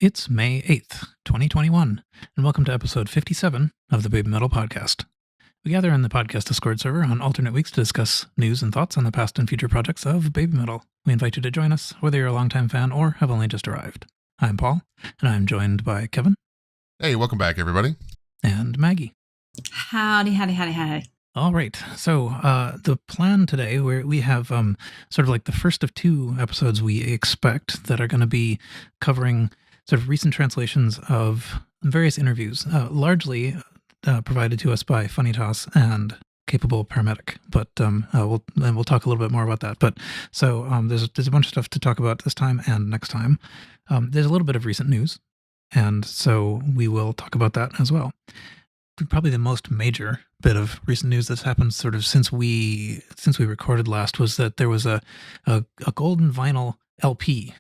It's May 8th, 2021, and welcome to episode 57 of the BABYMETAL podcast. We gather in the podcast Discord server on alternate weeks to discuss news and thoughts on the past and future projects of BABYMETAL. We invite you to join us, whether you're a longtime fan or have only just arrived. I'm Paul, and I'm joined by Kevin. Hey, welcome back, everybody. And Maggie. Howdy. All right, so the plan today, where we have sort of like the first of two episodes we expect that are going to be covering sort of recent translations of various interviews, largely provided to us by Funny Toss and Capable Paramedic. But we'll talk a little bit more about that. But so there's a bunch of stuff to talk about this time and next time. There's a little bit of recent news, and so we will talk about that as well. Probably the most major bit of recent news that's happened sort of since we recorded last was that there was a golden vinyl LP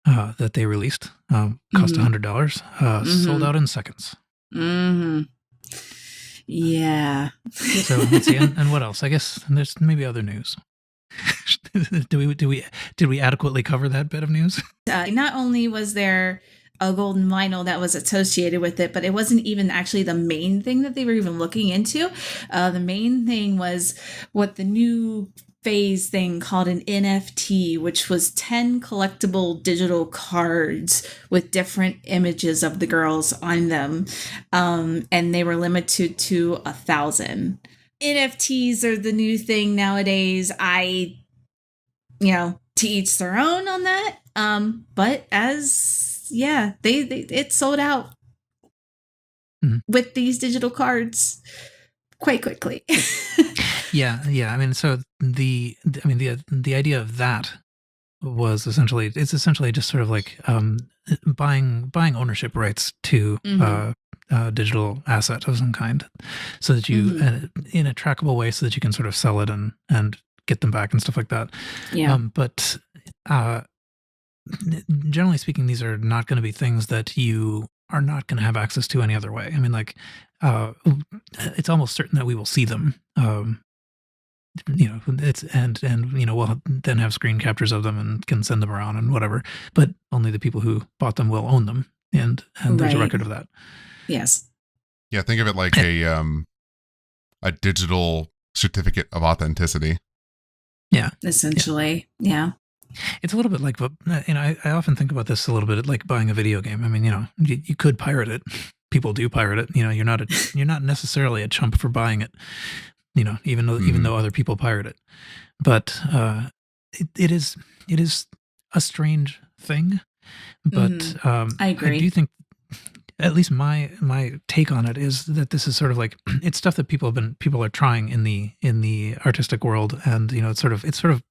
that they released, cost $100, sold out in seconds. Yeah. So let's see, and what else? I guess there's maybe other news. Did we adequately cover that bit of news? Not only was there a golden vinyl that was associated with it, but it wasn't even actually the main thing that they were even looking into. The main thing was what the new phase thing called an NFT, which was 10 collectible digital cards with different images of the girls on them. And they were limited to 1,000. NFTs are the new thing nowadays. To each their own on that. But it sold out with these digital cards quite quickly. Yeah. I mean, so the idea of that was essentially just sort of like buying ownership rights to a digital asset of some kind, so that you in a trackable way, so that you can sort of sell it and get them back and stuff like that. Yeah. But generally speaking, these are not going to be things that you are not going to have access to any other way. I mean, like, it's almost certain that we will see them. We'll then have screen captures of them and can send them around and whatever. But only the people who bought them will own them, and there's a record of that. Yes. Yeah, think of it like a digital certificate of authenticity. Yeah, essentially. Yeah. It's a little bit like, I often think about this a little bit like buying a video game. I mean, you could pirate it. People do pirate it. You're not necessarily a chump for buying it. Even though other people pirate it, but it is a strange thing. But I agree. I do think, at least my take on it is that this is sort of like, it's stuff that people are trying in the artistic world, and it's sort of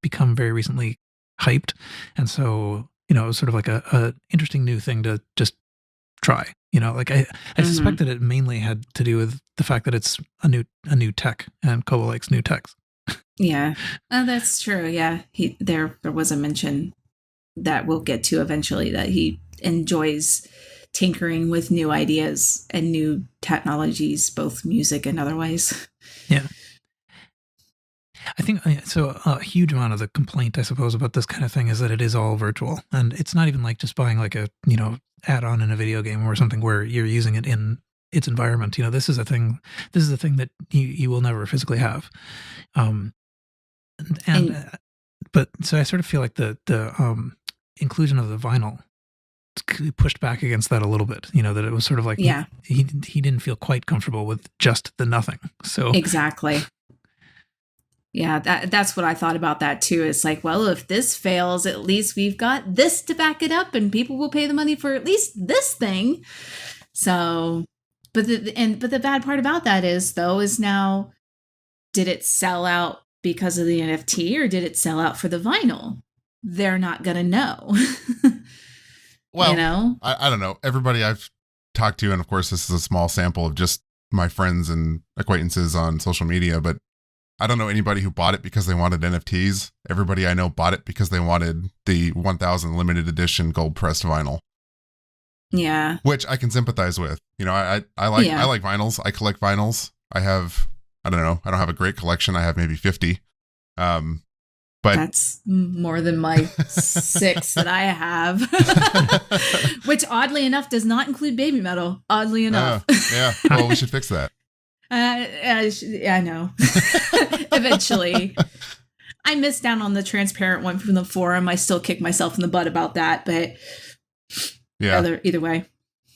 become very recently hyped, and so it was sort of like a interesting new thing to just try. I suspect that it mainly had to do with the fact that it's a new tech, and Koba likes new techs. Yeah, that's true. Yeah, there was a mention that we'll get to eventually that he enjoys tinkering with new ideas and new technologies, both music and otherwise. Yeah. I think so. A huge amount of the complaint, I suppose, about this kind of thing is that it is all virtual, and it's not even like just buying like a add-on in a video game or something where you're using it in its environment. This is a thing that you will never physically have. But so I sort of feel like the inclusion of the vinyl pushed back against that a little bit. That it was sort of like he didn't feel quite comfortable with just the nothing. So exactly. Yeah, that's what I thought about that too. It's like, well, if this fails, at least we've got this to back it up, and people will pay the money for at least this thing. So, but the bad part about that is now, did it sell out because of the NFT, or did it sell out for the vinyl? They're not gonna know. Well, I don't know. Everybody I've talked to, and of course this is a small sample of just my friends and acquaintances on social media, but I don't know anybody who bought it because they wanted NFTs. Everybody I know bought it because they wanted the 1,000 limited edition gold pressed vinyl. Yeah. Which I can sympathize with. I like vinyls. I collect vinyls. I don't have a great collection. I have maybe 50. But that's more than my 6 that I have, which which oddly enough does not include baby metal. Oddly enough. Yeah. Well, we should fix that. I know. Eventually. I missed down on the transparent one from the forum. I still kick myself in the butt about that, but yeah. Either way.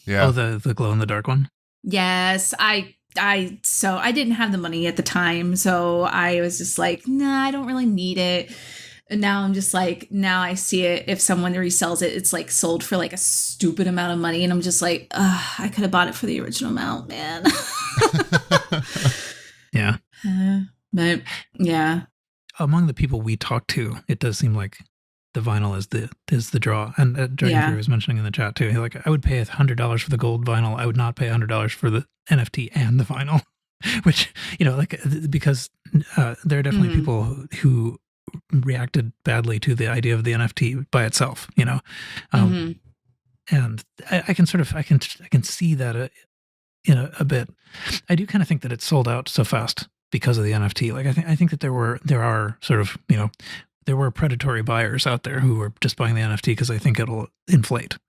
Yeah. Oh, the glow in the dark one. Yes, so I didn't have the money at the time, so I was just like, nah, I don't really need it. And now I'm just like, now I see it. If someone resells it, it's like sold for like a stupid amount of money, and I'm just like, I could have bought it for the original amount, man. Yeah. But yeah. Among the people we talk to, it does seem like the vinyl is the draw. And Dragon Fury was mentioning in the chat too. Like, I would pay $100 for the gold vinyl. I would not pay $100 for the NFT and the vinyl, which, like, because there are definitely people who reacted badly to the idea of the NFT by itself. And I can see that in a bit. I do kind of think that it sold out so fast because of the NFT. Like, I think that there are sort of, there were predatory buyers out there who were just buying the NFT because I think it'll inflate.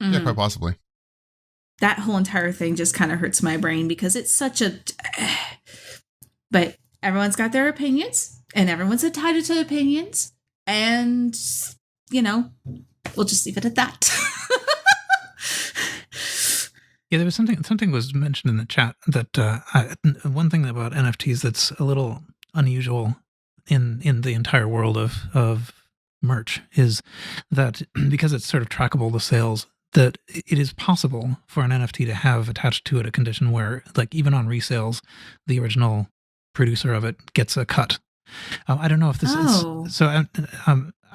Yeah, quite possibly. That whole entire thing just kind of hurts my brain because it's such a... But everyone's got their opinions, and everyone's entitled to opinions, and, we'll just leave it at that. Yeah, there was something was mentioned in the chat that one thing about NFTs that's a little unusual in the entire world of merch is that because it's sort of trackable, the sales, that it is possible for an NFT to have attached to it a condition where, like, even on resales, the original producer of it gets a cut. I don't know if this is so.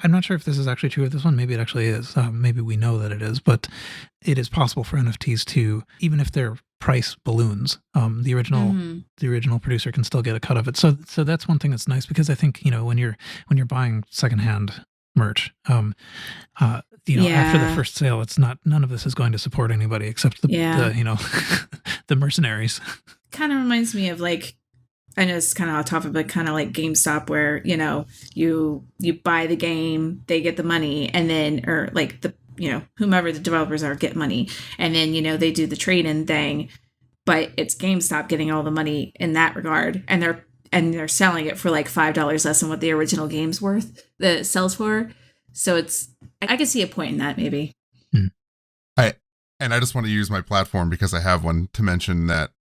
I'm not sure if this is actually true with this one. Maybe it actually is. Maybe we know that it is, but it is possible for NFTs to, even if their price balloons, the original producer can still get a cut of it. So that's one thing that's nice, because I think, when you're buying secondhand merch, after the first sale, it's none of this is going to support anybody except the the mercenaries. Kind of reminds me of, like, I know it's kind of off topic, but kind of like GameStop, where, you buy the game, they get the money, and then, or like the, whomever the developers are get money, and then, they do the trade-in thing, but it's GameStop getting all the money in that regard, and they're selling it for like $5 less than what the original game's worth, that sells for. So I can see a point in that, maybe. I just want to use my platform, because I have one, to mention that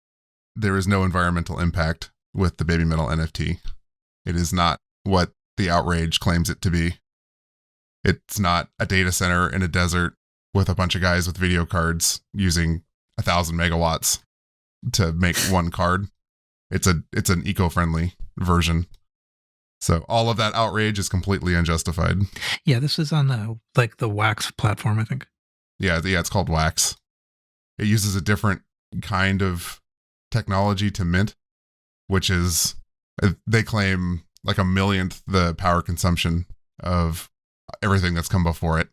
there is no environmental impact with the BABYMETAL NFT. It is not what the outrage claims it to be. It's not a data center in a desert with a bunch of guys with video cards using 1,000 megawatts to make one card. It's an eco-friendly version. So all of that outrage is completely unjustified. Yeah, this is on the Wax platform, I think. Yeah, it's called Wax. It uses a different kind of technology to mint, which is, they claim, like a millionth the power consumption of everything that's come before it.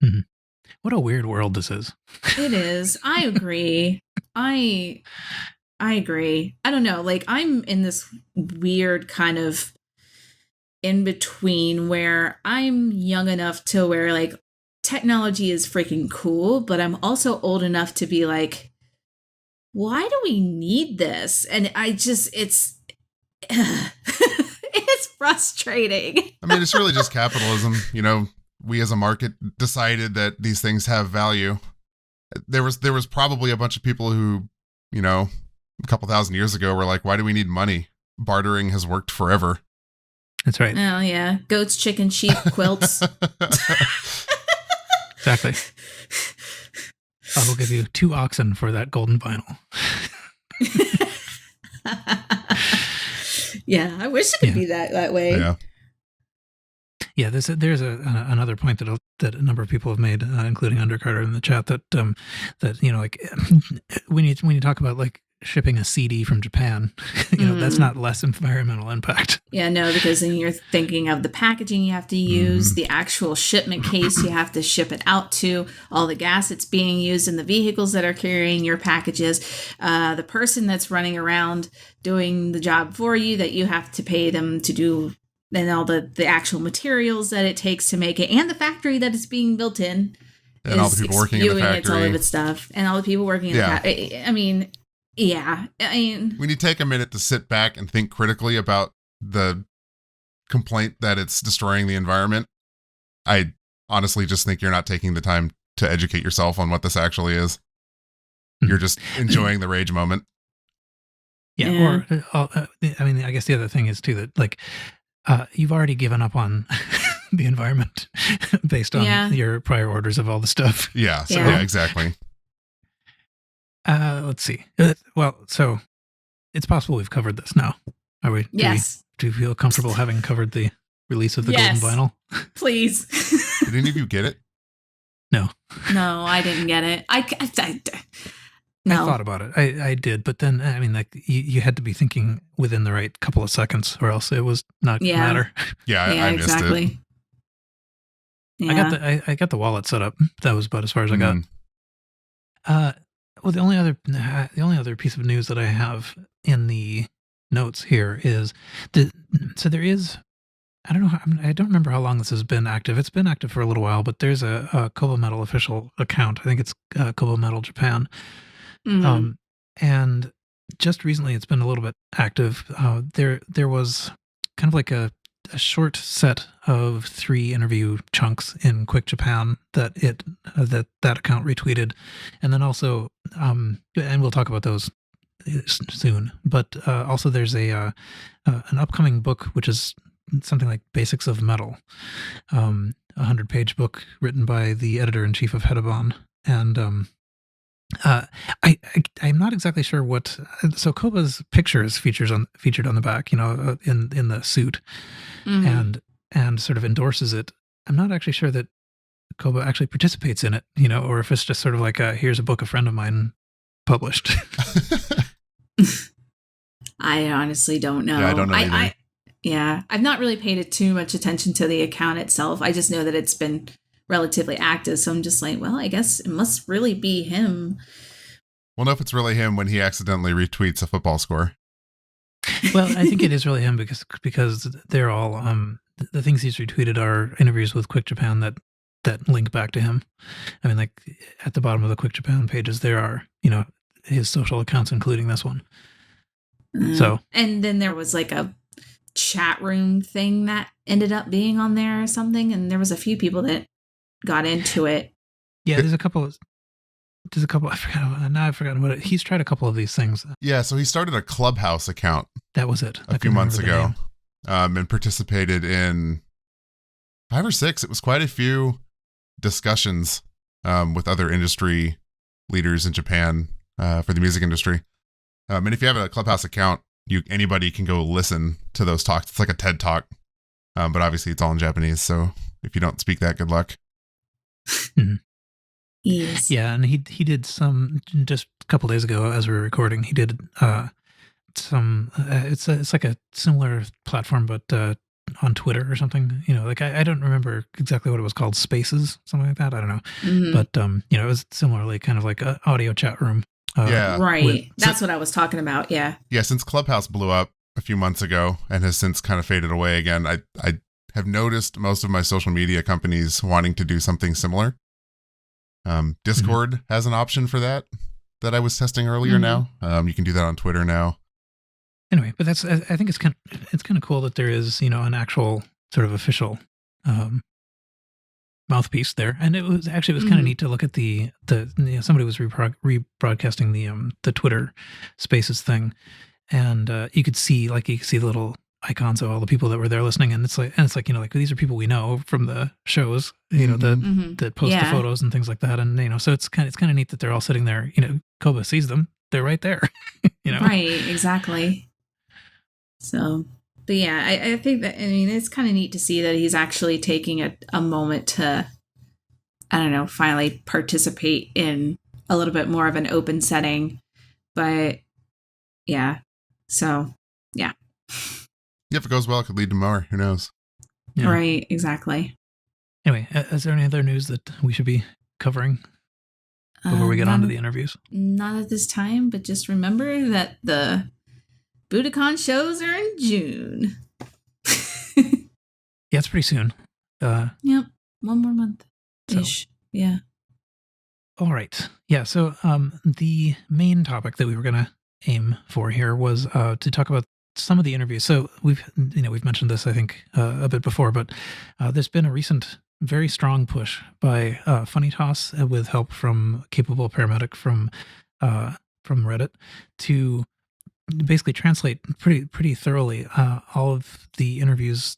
Mm-hmm. What a weird world this is. It is. I agree. I agree. I don't know. Like, I'm in this weird kind of in between where I'm young enough to where, like, technology is freaking cool, but I'm also old enough to be like, why do we need this? And it's it's frustrating. I mean, it's really just capitalism. We as a market decided that these things have value. There was probably a bunch of people who, a couple thousand years ago were like, why do we need money? Bartering has worked forever. That's right. Oh, yeah. Goats, chicken, sheep, quilts. Exactly. I will give you 2 oxen for that golden vinyl. Yeah, I wish it could be that way. Yeah. Yeah, there's another point that a number of people have made, including Undercarter in the chat, that like, when you talk about, like, shipping a CD from Japan, that's not less environmental impact. Yeah, no, because then you're thinking of the packaging you have to use, the actual shipment case you have to ship it out to, all the gas that's being used in the vehicles that are carrying your packages, the person that's running around doing the job for you that you have to pay them to do and all the actual materials that it takes to make it, and the factory that it's being built in, and all the people working in the it's all factory. of its stuff, and all the people working in the factory. I mean, yeah. I mean, when you take a minute to sit back and think critically about the complaint that it's destroying the environment, I honestly just think you're not taking the time to educate yourself on what this actually is. You're just enjoying the rage moment. Yeah. Or, I mean, I guess the other thing is too that like you've already given up on the environment based on your prior orders of all the stuff. Yeah. So, yeah, exactly. Let's see. Well, so it's possible we've covered this now. Are we? Yes. Do you feel comfortable having covered the release of the golden vinyl? Please. Did any of you get it? No. No, I didn't get it. No. I thought about it. I did, but then I mean, like you had to be thinking within the right couple of seconds, or else it was not gonna matter. Yeah, I missed exactly. it. Yeah. I got the wallet set up. That was about as far as I got. Well, the only other piece of news that I have in the notes here is so there is. I don't know. I don't remember how long this has been active. It's been active for a little while, but there's a Kobametal official account. I think it's Kobametal Japan. Mm-hmm. And just recently it's been a little bit active. There was kind of like a short set of 3 interview chunks in Quick Japan that that account retweeted. And then also, and we'll talk about those soon, but also there's an upcoming book, which is something like Basics of Metal, a 100-page book written by the editor-in-chief of Hedabon. And I'm not exactly sure what. So Koba's picture is featured on the back, in the suit, and sort of endorses it. I'm not actually sure that Koba actually participates in it, or if it's just sort of like here's a book a friend of mine published. I honestly don't know. Yeah, I don't know either. I've not really paid too much attention to the account itself. I just know that it's been relatively active, so I'm just like, well, I guess it must really be him. Well, no, if it's really him when he accidentally retweets a football score. Well, I think it is really him because they're all the things he's retweeted are interviews with Quick Japan that link back to him. I mean, like at the bottom of the Quick Japan pages, there are his social accounts, including this one. And then there was like a chat room thing that ended up being on there or something, and there was a few people that got into it. Yeah, there's a couple. I forgot. Now I've forgotten what he's tried a couple of these things. Yeah, so he started a Clubhouse account. That was it. A few months ago, and participated in 5 or 6. It was quite a few discussions with other industry leaders in Japan for the music industry. And if you have a Clubhouse account, anybody can go listen to those talks. It's like a TED Talk, but obviously it's all in Japanese. So if you don't speak that, good luck. Yes. Yeah, and he did some just a couple days ago as we were recording. He did some. It's like a similar platform, but on Twitter or something. Like I don't remember exactly what it was called. Spaces, something like that. I don't know. Mm-hmm. But it was similarly kind of like an audio chat room. Yeah, right. That's what I was talking about. Yeah. Yeah. Since Clubhouse blew up a few months ago and has since kind of faded away again, I have noticed most of my social media companies wanting to do something similar. Discord has an option for that I was testing earlier. Now you can do that on Twitter now. Anyway, but I think it's kind of cool that there is an actual sort of official mouthpiece there, and it was kind of neat to look at the somebody was rebroadcasting the Twitter Spaces thing, and you could see the little icons of all the people that were there listening, and it's like like these are people we know from the shows, that post the photos and things like that, and so it's kind of neat that they're all sitting there. Koba sees them; they're right there. Right, exactly. So, but yeah, I think that it's kind of neat to see that he's actually taking a moment to, I don't know, finally participate in a little bit more of an open setting. But yeah, so yeah. If it goes well, it could lead to more. Who knows? Yeah. Right, exactly. Anyway, is there any other news that we should be covering before we get on to the interviews? Not at this time, but just remember that the Budokan shows are in June. it's pretty soon. Yep. 1 more month ish. So. Yeah. All right. Yeah. So the main topic that we were going to aim for here was to talk about some of the interviews. So we've mentioned this, I think, a bit before, but there's been a recent very strong push by Funny Toss with help from Capable Paramedic from Reddit to basically translate pretty thoroughly all of the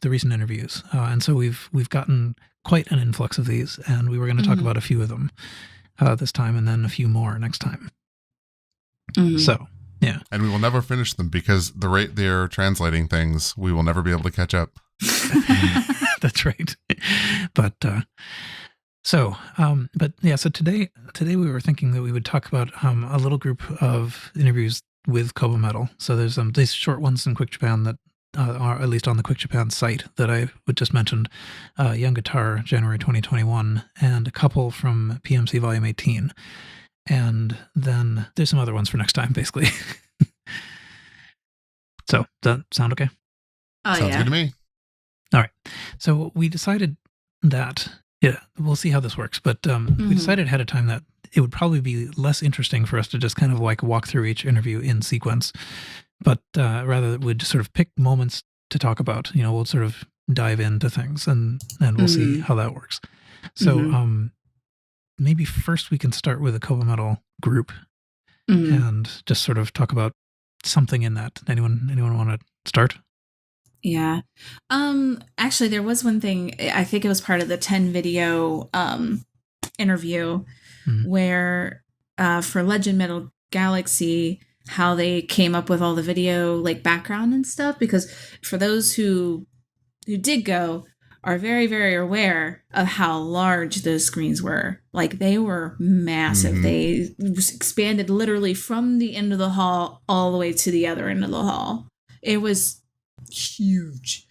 recent interviews, and so we've gotten quite an influx of these, and we were going to talk about a few of them this time, and then a few more next time. So, yeah. And we will never finish them because the rate they're translating things, we will never be able to catch up. That's right. But so today we were thinking that we would talk about a little group of interviews with Kobametal. So there's these short ones in Quick Japan that are at least on the Quick Japan site that I would just mentioned, Young Guitar, January 2021, and a couple from PMC Volume 18. And then there's some other ones for next time, basically. So, does that sound okay? Oh, Sounds good to me. All right. So we decided that, we'll see how this works, but we decided ahead of time that it would probably be less interesting for us to just kind of like walk through each interview in sequence, but rather we'd just sort of pick moments to talk about. We'll sort of dive into things and we'll see how that works. So maybe first we can start with a Kobametal group and just sort of talk about something in that. Anyone want to start? Yeah. Actually, there was one thing, I think it was part of the 10 video interview where for Legend Metal Galaxy, how they came up with all the video like background and stuff, because for those who did go are very, very aware of how large those screens were. Like, they were massive. They expanded literally from the end of the hall all the way to the other end of the hall. It was huge.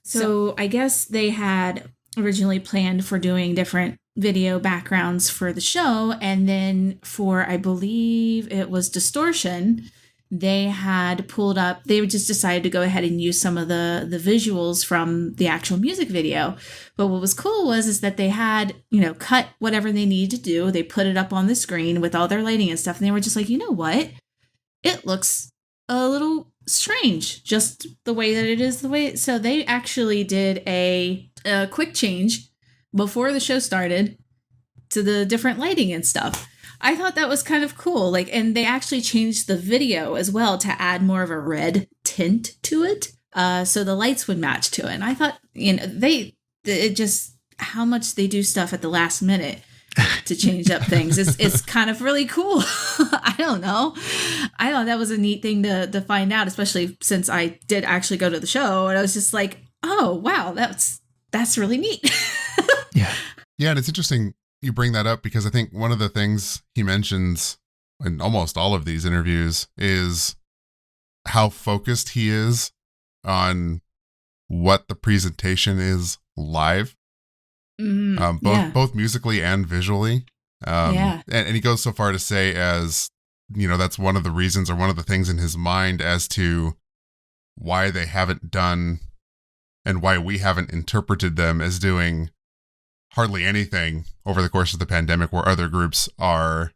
So I guess they had originally planned for doing different video backgrounds for the show, and then for, I believe it was Distortion, they had pulled up, they just decided to go ahead and use some of the visuals from the actual music video. But what was cool is that they had, cut whatever they needed to do. They put it up on the screen with all their lighting and stuff. And they were just like, you know what? It looks a little strange, just the way that it is So they actually did a quick change before the show started to the different lighting and stuff. I thought that was kind of cool. And they actually changed the video as well to add more of a red tint to it, so the lights would match to it. And I thought, how much they do stuff at the last minute to change up things is kind of really cool. I don't know. I thought that was a neat thing to find out, especially since I did actually go to the show, and I was just like, oh wow, that's really neat. Yeah, and it's interesting you bring that up, because I think one of the things he mentions in almost all of these interviews is how focused he is on what the presentation is live, both musically and visually. And he goes so far to say as, that's one of the reasons, or one of the things in his mind as to why they haven't done and why we haven't interpreted them as doing hardly anything over the course of the pandemic, where other groups are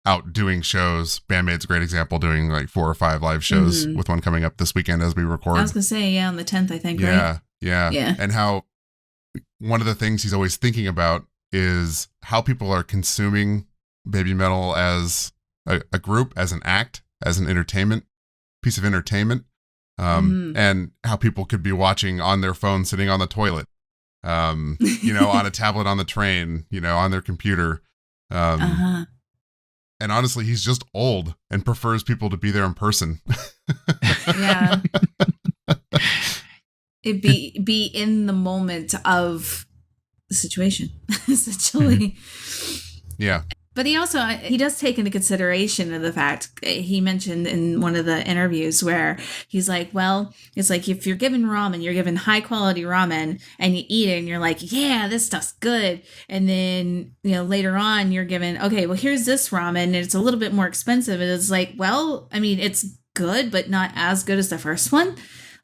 out doing shows. Bandmaid's a great example, doing like 4 or 5 live shows, with one coming up this weekend as we record. I was going to say, on the 10th, I think, right? Yeah. And how one of the things he's always thinking about is how people are consuming BABYMETAL as a group, as an act, as an piece of entertainment, and how people could be watching on their phone, sitting on the toilet, on a tablet on the train, on their computer. And honestly, he's just old and prefers people to be there in person. Yeah. It'd be in the moment of the situation, essentially. Yeah. But he does take into consideration of the fact, he mentioned in one of the interviews where he's like, well, it's like if you're given ramen, you're given high quality ramen and you eat it and you're like, yeah, this stuff's good. And then, later on you're given, okay, well, here's this ramen and it's a little bit more expensive. And it's like, well, I mean, it's good, but not as good as the first one.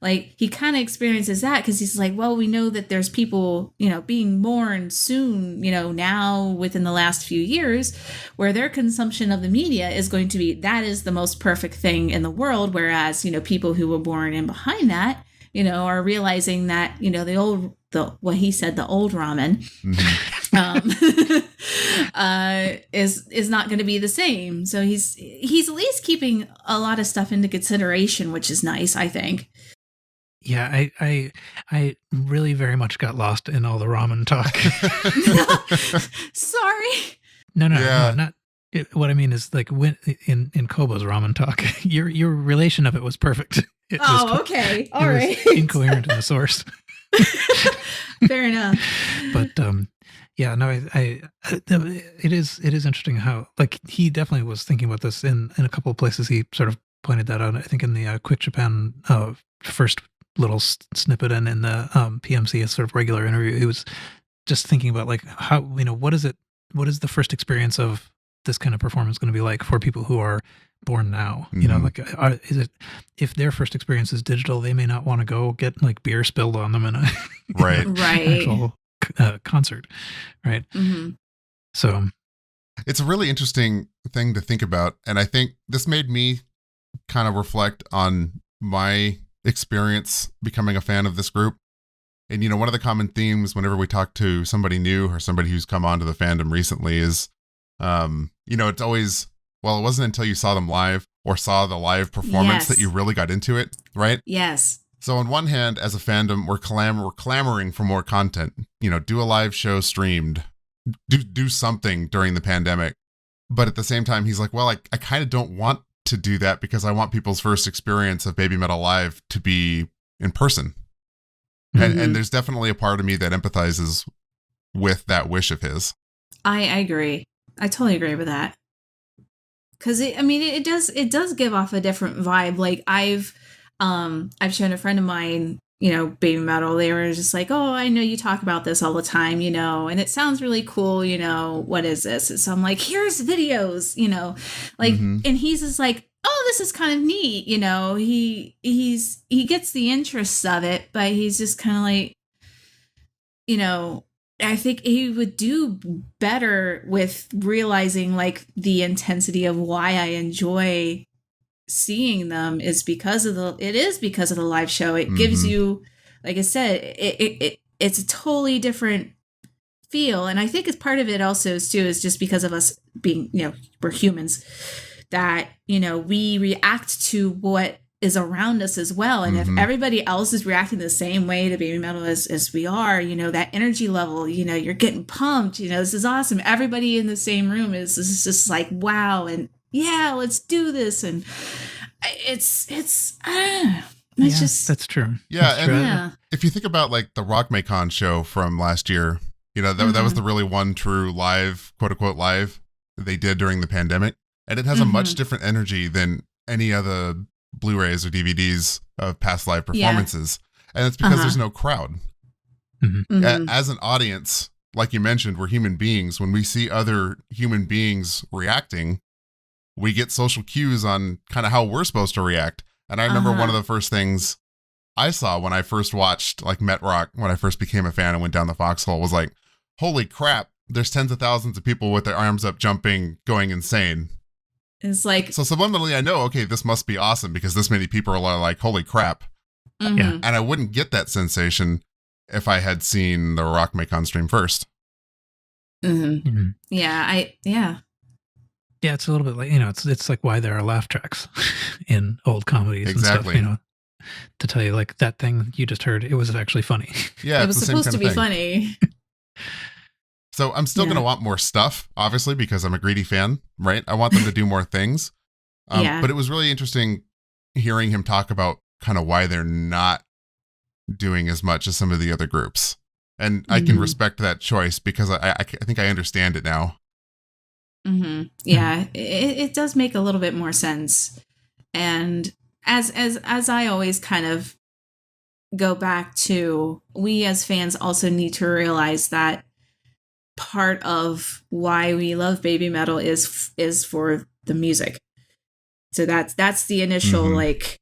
like he kind of experiences that because he's like, well, we know that there's people, being born soon, now within the last few years, where their consumption of the media is going to be, that is the most perfect thing in the world. Whereas, people who were born in behind that, are realizing that, what he said, the old ramen, is not going to be the same. So he's at least keeping a lot of stuff into consideration, which is nice, I think. Yeah, I really very much got lost in all the ramen talk. Sorry. No, not. What I mean is, like, when in Kobo's ramen talk, your relation of it was perfect. Okay, all right. Incoherent in the source. Fair enough. But yeah, no, it is interesting how, like, he definitely was thinking about this in a couple of places. He sort of pointed that out. I think in the Quick Japan first little snippet, and in the PMC, a sort of regular interview, he was just thinking about, like, how, what is the first experience of this kind of performance going to be like for people who are born now? Like, is it, if their first experience is digital, they may not want to go get, like, beer spilled on them in a right actual concert, right? So it's a really interesting thing to think about, and I think this made me kind of reflect on my experience becoming a fan of this group. And one of the common themes whenever we talk to somebody new or somebody who's come onto the fandom recently is it's always, well, it wasn't until you saw them live or saw the live performance that you really got into it, right? Yes. So on one hand, as a fandom, we're clamoring for more content. Do a live show streamed, do something during the pandemic. But at the same time, he's like, well, I kind of don't want to do that because I want people's first experience of BABYMETAL live to be in person. And there's definitely a part of me that empathizes with that wish of his. I agree. I totally agree with that. Because it does give off a different vibe. Like, I've shown a friend of mine, BABYMETAL. They were just like, oh, I know you talk about this all the time, and it sounds really cool, what is this? And so I'm like, here's videos, like, and he's just like, oh, this is kind of neat, he gets the interest of it, but he's just kind of like, I think he would do better with realizing, like, the intensity of why I enjoy seeing them is because of the live show. It gives you, like I said, it's a totally different feel. And I think it's part of it also is just because of us being, we're humans, that, we react to what is around us as well. And if everybody else is reacting the same way to BABYMETAL as we are, that energy level, you're getting pumped, this is awesome. Everybody in the same room is just like, wow. And yeah, let's do this. And that's true. Yeah. That's true. If you think about, like, the Rockmaycon show from last year, that was the really one true live, quote unquote, live they did during the pandemic. And it has a much different energy than any other Blu-rays or DVDs of past live performances. And it's because there's no crowd. As an audience, like you mentioned, we're human beings. When we see other human beings reacting, we get social cues on kind of how we're supposed to react. And I remember one of the first things I saw when I first watched, like, Met Rock, when I first became a fan and went down the foxhole, was like, holy crap, there's tens of thousands of people with their arms up, jumping, going insane. It's like, so subliminally, I know, okay, this must be awesome because this many people are like, holy crap. Yeah. And I wouldn't get that sensation if I had seen the Rockmaycon stream first. Yeah, Yeah, it's a little bit like, it's like why there are laugh tracks in old comedies exactly. and stuff, to tell you, like, that thing you just heard, it was actually funny. Yeah, it was supposed to be funny. So I'm still going to want more stuff, obviously, because I'm a greedy fan, right? I want them to do more things. But it was really interesting hearing him talk about kind of why they're not doing as much as some of the other groups. And I can respect that choice because I think I understand it now. Yeah, it does make a little bit more sense. And as I always kind of go back to, we as fans also need to realize that part of why we love BABYMETAL is for the music. So that's the initial like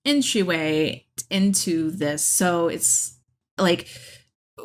entryway into this. So it's like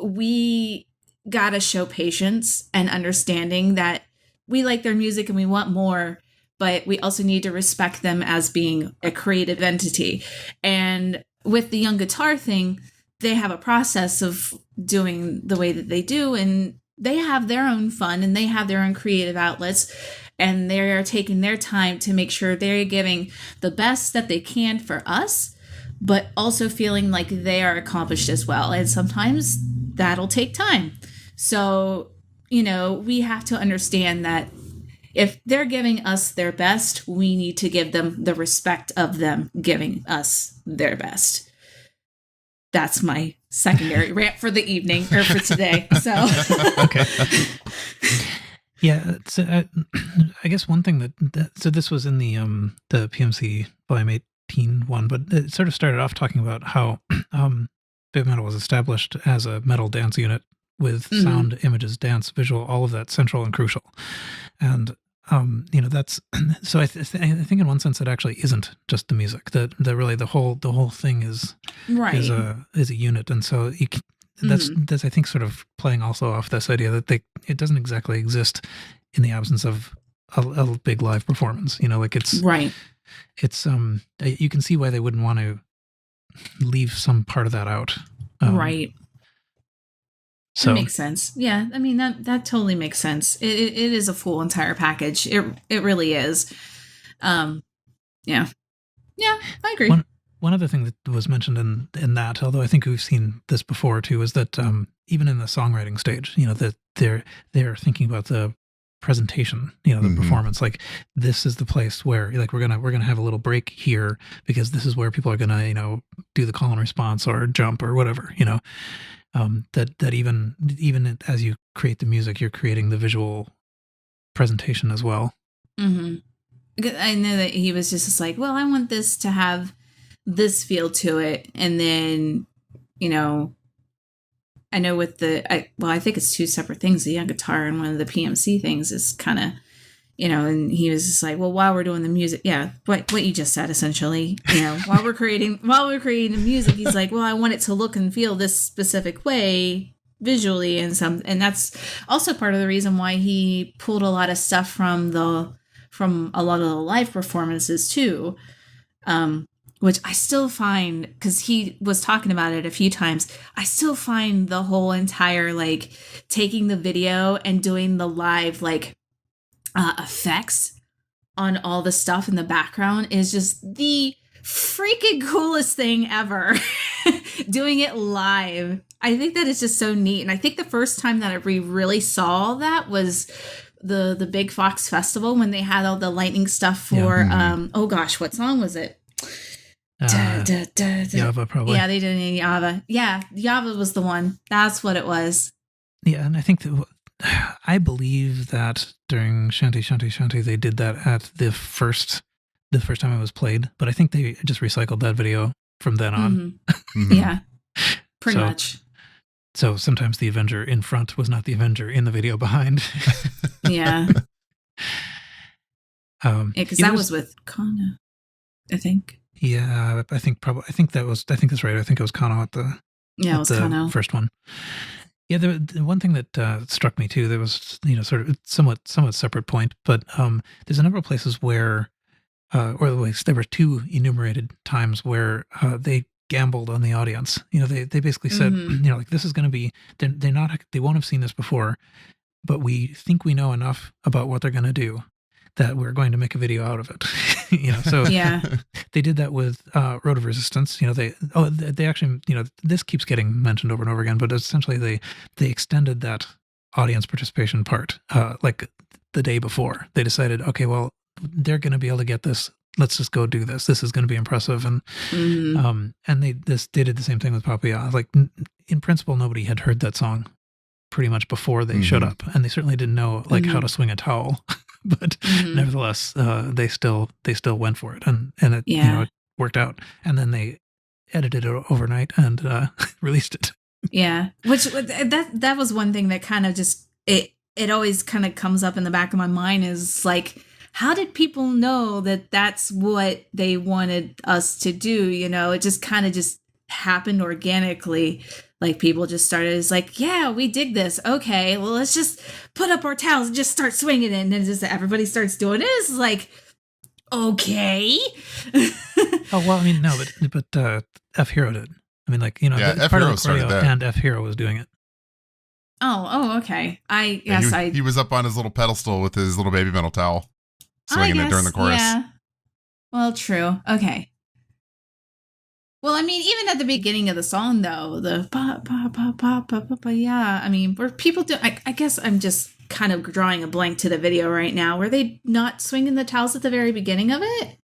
we gotta show patience and understanding that we like their music and we want more, but we also need to respect them as being a creative entity. And with the young guitar thing, they have a process of doing the way that they do, and they have their own fun and they have their own creative outlets, and they're taking their time to make sure they're giving the best that they can for us, but also feeling like they are accomplished as well. And sometimes that'll take time. So, we have to understand that if they're giving us their best, we need to give them the respect of them giving us their best. That's my secondary rant for the evening, or for today. So, Okay. Yeah, so I guess one thing so this was in the PMC Volume 18 one, but it sort of started off talking about how BABYMETAL was established as a metal dance unit with sound, images, dance, visual, all of that central and crucial. And that's so I think in one sense it actually isn't just the music. That really the whole thing is right. is a unit, and so that's I think sort of playing also off this idea that it doesn't exactly exist in the absence of a big live performance. Like it's right. It's you can see why they wouldn't want to leave some part of that out. Right. So that makes sense. Yeah, I mean that totally makes sense. It is a full entire package. It really is. Yeah, I agree. One other thing that was mentioned in that, although I think we've seen this before too, is that even in the songwriting stage, that they're thinking about the presentation, the performance. Like, this is the place where, like, we're gonna have a little break here because this is where people are gonna do the call and response or jump or whatever. That even as you create the music, you're creating the visual presentation as well. Mm-hmm. I know that he was just like, well, I want this to have this feel to it, and then I know with I think it's two separate things. The young guitar and one of the PMC things is kind of and he was just like, well, while we're doing the music, yeah, what you just said essentially, while we're creating the music, he's like, well, I want it to look and feel this specific way visually, and that's also part of the reason why he pulled a lot of stuff from a lot of the live performances too, which I still find, because he was talking about it a few times, I still find the whole entire like taking the video and doing the live like effects on all the stuff in the background is just the freaking coolest thing ever. Doing it live, I think that is just so neat. And I think the first time that we really saw that was the Big Fox Festival, when they had all the lightning stuff for oh gosh, what song was it? Java, probably. Yeah, they did it in Java. Yeah, Java was the one. That's what it was. Yeah, and I think that I believe that during Shanty Shanty Shanty they did that at the first time it was played, but I think they just recycled that video from then on. Yeah, pretty much. So sometimes the Avenger in front was not the Avenger in the video behind. Yeah. Because that was with Kana, I think. Yeah, I think that's right. I think it was Kano at the it was Kano first one. Yeah, the one thing that struck me too, there was sort of somewhat separate point, but there's a number of places where, or at least there were two enumerated times where they gambled on the audience. They basically said, like, this is going to be, they won't have seen this before, but we think we know enough about what they're going to do that we're going to make a video out of it. So yeah, they did that with Road of Resistance. They actually, this keeps getting mentioned over and over again, but essentially they extended that audience participation part, like the day before. They decided, okay, well, they're going to be able to get this. Let's just go do this. This is going to be impressive. And they did the same thing with Papaya. Like, in principle, nobody had heard that song pretty much before they showed up, and they certainly didn't know like how to swing a towel. But nevertheless, they still went for it, and it it worked out. And then they edited it overnight and released it. Yeah, which that was one thing that kind of just it always kind of comes up in the back of my mind, is like, how did people know that that's what they wanted us to do? It just kind of just happened organically. Like people just started as like, yeah, we dig this. Okay, well, let's just put up our towels and just start swinging it. And then just everybody starts doing it. It's like, okay. Oh, well, I mean, no, but F Hero did. I mean, like, Yeah, it's F part of Hero the started choreo, that. and F Hero was doing it. Oh, okay. He was up on his little pedestal with his little baby metal towel, swinging it during the chorus. Yeah. Well, true. Okay. Well, I mean, even at the beginning of the song, though, the pa pa pa pa pa pa pa, yeah. I mean, were people do? I guess I'm just kind of drawing a blank to the video right now. Were they not swinging the towels at the very beginning of it?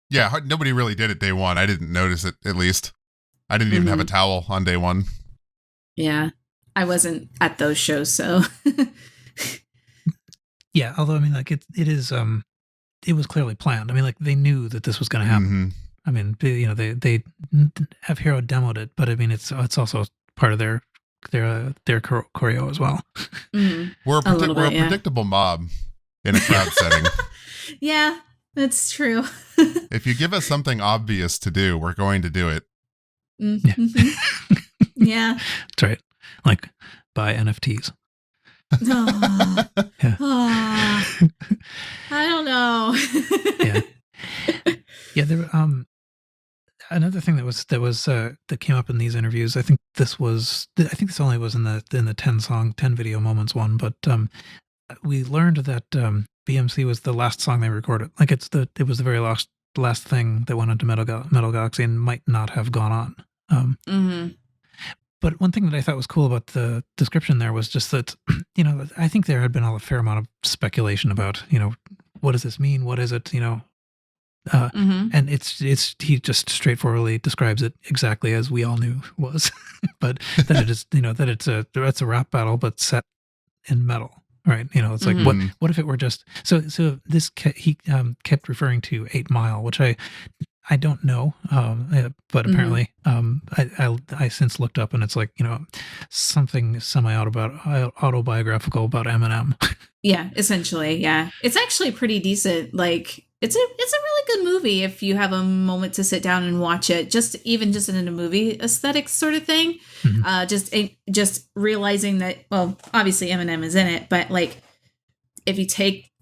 Yeah, nobody really did it day one. I didn't notice it, at least. I didn't even have a towel on day one. Yeah, I wasn't at those shows, so. Yeah, although, I mean, like, it was clearly planned. I mean, like, they knew that this was going to happen. Mm-hmm. I mean, they F Hero demoed it, but I mean, it's also part of their choreo as well. Mm, We're a predictable mob in a crowd setting. Yeah, that's true. If you give us something obvious to do, we're going to do it. Mm-hmm. Yeah. That's right. Like, buy NFTs. Oh, Yeah. oh, I don't know. Yeah. Yeah, there another thing that came up in these interviews. I think this only was in the 10 video moments one, but we learned that BMC was the last song they recorded. Like it was the very last thing that went onto Metal Galaxy and might not have gone on. But one thing that I thought was cool about the description there was just that, I think there had been a fair amount of speculation about, what does this mean? What is it? And he just straightforwardly describes it exactly as we all knew was, but that it is, that it's a rap battle, but set in metal, right? It's like, what if it were just, so this, he kept referring to 8 Mile, which I don't know, but apparently I since looked up and it's like, something autobiographical about Eminem. Yeah, essentially, yeah. It's actually pretty decent. Like, it's a really good movie if you have a moment to sit down and watch it. Just in a movie aesthetic sort of thing. Just realizing that, well, obviously Eminem is in it, but like if you take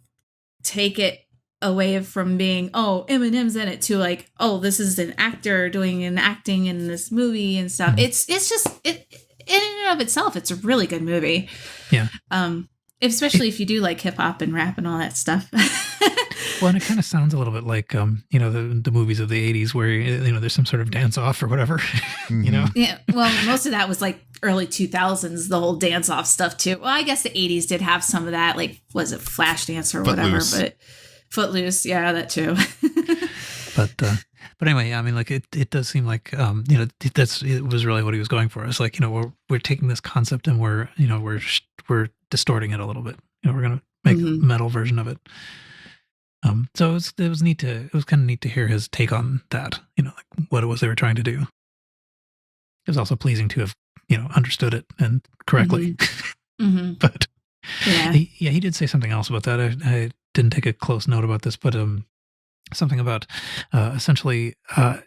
it away from being, oh, Eminem's in it, to like, oh, this is an actor doing an acting in this movie and stuff. It's just it in and of itself, it's a really good movie. Yeah. Especially if you do like hip hop and rap and all that stuff. Well, and it kind of sounds a little bit like, the movies of the 80s where, there's some sort of dance off or whatever, Yeah. Well, most of that was like early 2000s, the whole dance off stuff too. Well, I guess the 80s did have some of that. Like, was it Flashdance or whatever? But Footloose. Yeah, that too. But anyway, I mean, like it does seem like, it was really what he was going for. It's like, we're taking this concept and we're distorting it a little bit. We're going to make a metal version of it. So it was kind of neat to hear his take on that, like what it was they were trying to do. It was also pleasing to have, understood it and correctly. But yeah, he did say something else about that. I didn't take a close note about this, but something about essentially,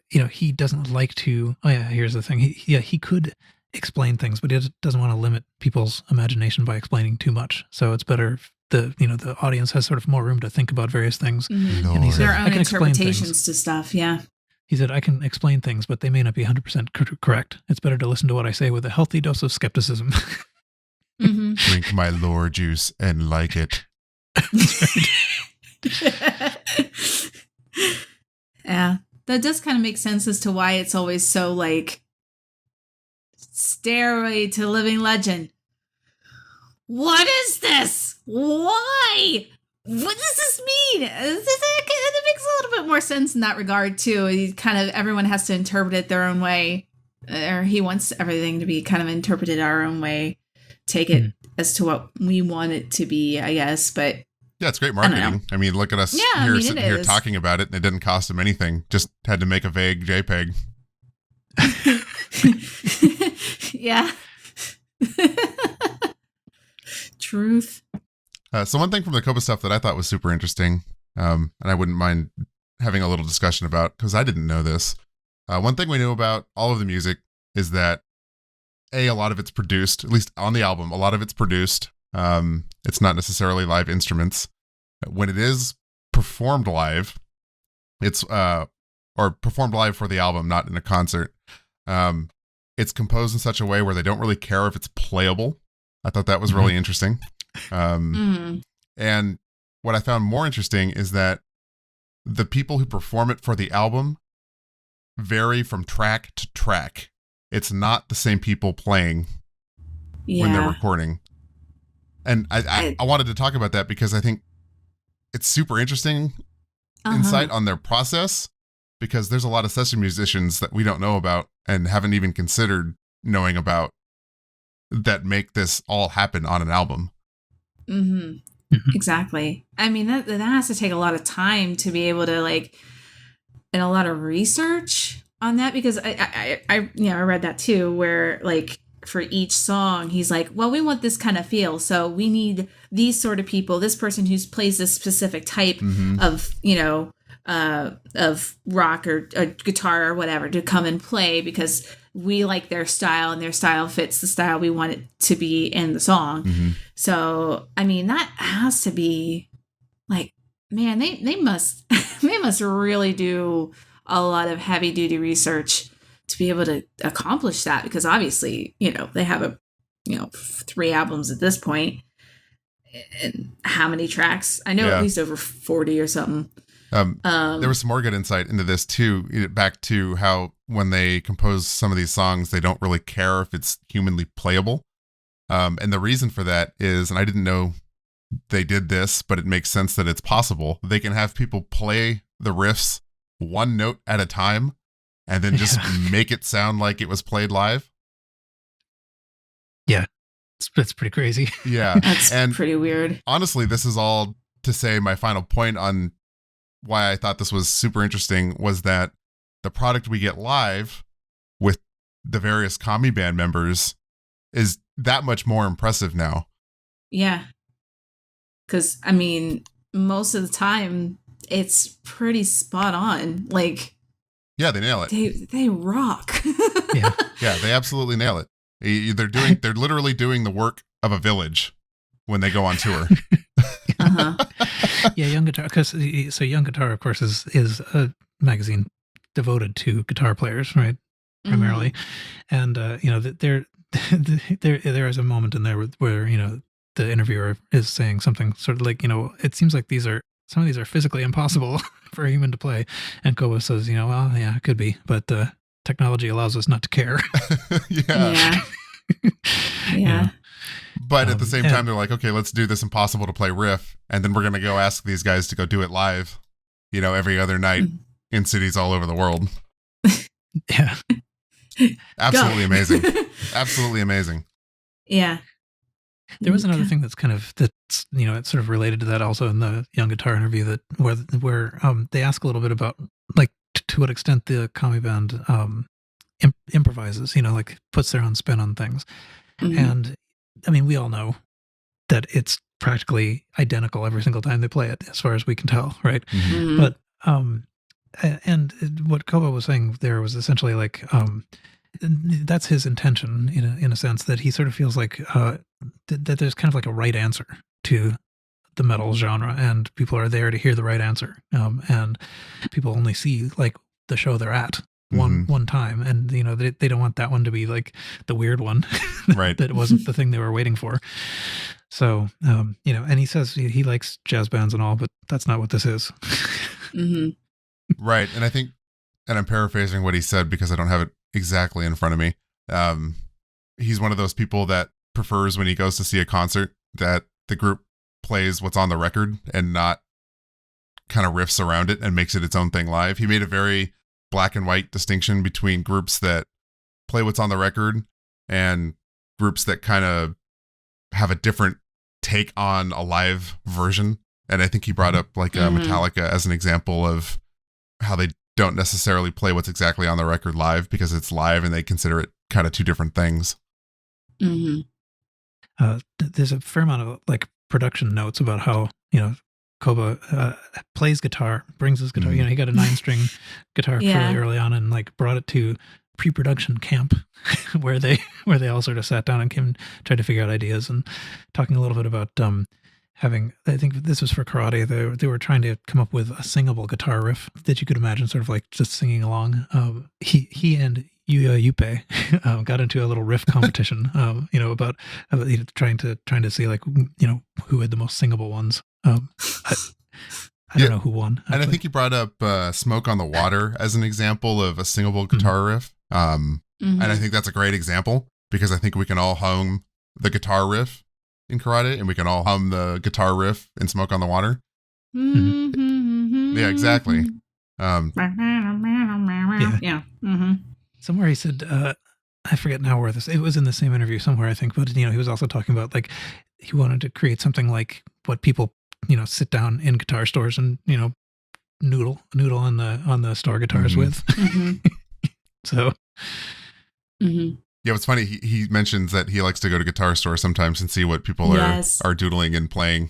he doesn't like to. Oh yeah, here's the thing. He could explain things, but he doesn't want to limit people's imagination by explaining too much. So it's better if the audience has sort of more room to think about various things. And he said, their own interpretations to stuff. Yeah. He said, I can explain things, but they may not be 100% correct. It's better to listen to what I say with a healthy dose of skepticism. Drink my lore juice and like it. Yeah, that does kind of make sense as to why it's always so like stairway to living legend. What is this? Why? What does this mean? It makes a little bit more sense in that regard too. Everyone has to interpret it their own way, or he wants everything to be kind of interpreted our own way. Take it as to what we want it to be, I guess. But yeah, it's great marketing. I mean, look at us sitting here talking about it, and it didn't cost him anything. Just had to make a vague JPEG. Yeah. Truth. So one thing from the Koba stuff that I thought was super interesting And I wouldn't mind having a little discussion about, because I didn't know this. One thing we knew about all of the music is that a lot of it's produced, at least on the album, a lot of it's produced. It's not necessarily live instruments. When it is performed live, it's or performed live for the album, not in a concert. It's composed in such a way where they don't really care if it's playable. I thought that was really interesting. And what I found more interesting is that the people who perform it for the album vary from track to track. It's not the same people playing when they're recording. And I wanted to talk about that because I think it's super interesting insight on their process, because there's a lot of session musicians that we don't know about and haven't even considered knowing about that make this all happen on an album. Exactly. I mean, that has to take a lot of time to be able to and a lot of research on that, because I read that too, where for each song, he's like, well, we want this kind of feel. So we need these sort of people, this person who plays this specific type of, of rock or guitar or whatever to come and play, because we like their style and their style fits the style we want it to be in the song. So, I mean, that has to be man, they must, they must really do a lot of heavy duty research to be able to accomplish that, because obviously, they have 3 albums at this point, and how many tracks? I know at least over 40 or something. There was some more good insight into this too, back to how when they compose some of these songs, they don't really care if it's humanly playable. And the reason for that is, and I didn't know they did this, but it makes sense that it's possible. They can have people play the riffs one note at a time and then just make it sound like it was played live. Yeah, it's pretty crazy. Yeah. That's pretty weird. Honestly, this is all to say my final point on why I thought this was super interesting was that the product we get live with the various Kami band members is that much more impressive now. Yeah. Because, I mean, most of the time, it's pretty spot on. Yeah, they nail it. They rock. Yeah. Yeah, they absolutely nail it. They're literally doing the work of a village when they go on tour. Yeah, Young Guitar, so Young Guitar, of course, is a magazine devoted to guitar players, right? Primarily. And there is a moment in there where the interviewer is saying something sort of it seems like some of these are physically impossible for a human to play, and Koba says, well, yeah, it could be, but technology allows us not to care. Yeah. But at the same time, they're like, okay, let's do this impossible to play riff, and then we're going to go ask these guys to go do it live, every other night in cities all over the world. Yeah. Absolutely amazing. Absolutely amazing. Yeah. There was another thing that's it's sort of related to that also in the Young Guitar interview, that where they ask a little bit about to what extent the Kami band improvises, puts their own spin on things. And I mean, we all know that it's practically identical every single time they play it, as far as we can tell, right? But and what Koba was saying there was essentially that's his intention in a sense, that he sort of feels like that there's kind of a right answer to the metal genre, and people are there to hear the right answer, and people only see the show they're at one time, and they don't want that one to be the weird one, right? That it wasn't the thing they were waiting for. So and he says he likes jazz bands and all, but that's not what this is. Right. And I think, and I'm paraphrasing what he said because I don't have it exactly in front of me. He's one of those people that prefers, when he goes to see a concert, that the group plays what's on the record and not kind of riffs around it and makes it its own thing live. He made a very black and white distinction between groups that play what's on the record and groups that kind of have a different take on a live version. And I think he brought up Metallica as an example of how they don't necessarily play what's exactly on the record live because it's live, and they consider it kind of two different things. There's a fair amount of production notes about how Koba plays guitar, brings his guitar. He got a 9-string guitar fairly early on, and like brought it to pre-production camp where they all sort of sat down and tried to figure out ideas, and talking a little bit about having, I think this was for karate, they were trying to come up with a singable guitar riff that you could imagine sort of like just singing along. He and Yuya Yuppei got into a little riff competition, about trying to see like, who had the most singable ones. I don't know who won. Actually. And I think you brought up Smoke on the Water as an example of a singable guitar riff. And I think that's a great example, because I think we can all hum the guitar riff in karate, and we can all hum the guitar riff in Smoke on the Water. Yeah, exactly. Somewhere he said, I forget now where it was in the same interview somewhere, I think, but he was also talking about like he wanted to create something like what people sit down in guitar stores and noodle on the store guitars with. So yeah, it's funny, he mentions that he likes to go to guitar stores sometimes and see what people are doodling and playing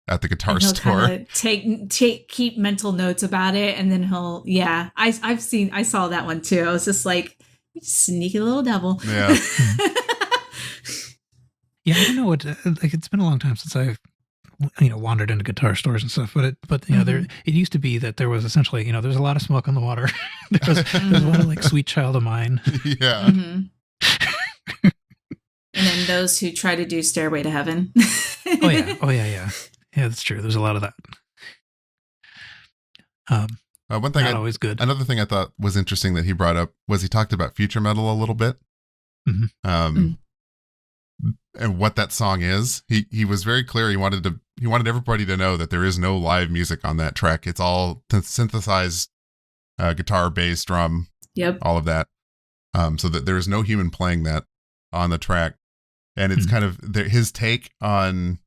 at the guitar store. Keep mental notes about it, and then I saw that one too. I was just like, sneaky little devil. Yeah. Yeah, I don't know what, like, it's been a long time since I've wandered into guitar stores and stuff, but there, it used to be that there was essentially, there was a lot of Smoke on the Water. there was a lot of like Sweet Child of Mine. Yeah. And then those who try to do Stairway to Heaven. Oh yeah, that's true. There's a lot of that. One thing, not always good. Another thing I thought was interesting that he brought up was he talked about future metal a little bit, and what that song is. He was very clear. He wanted everybody to know that there is no live music on that track. It's all synthesized guitar, bass, drum, all of that. So that there is no human playing that on the track, and it's kind of his take on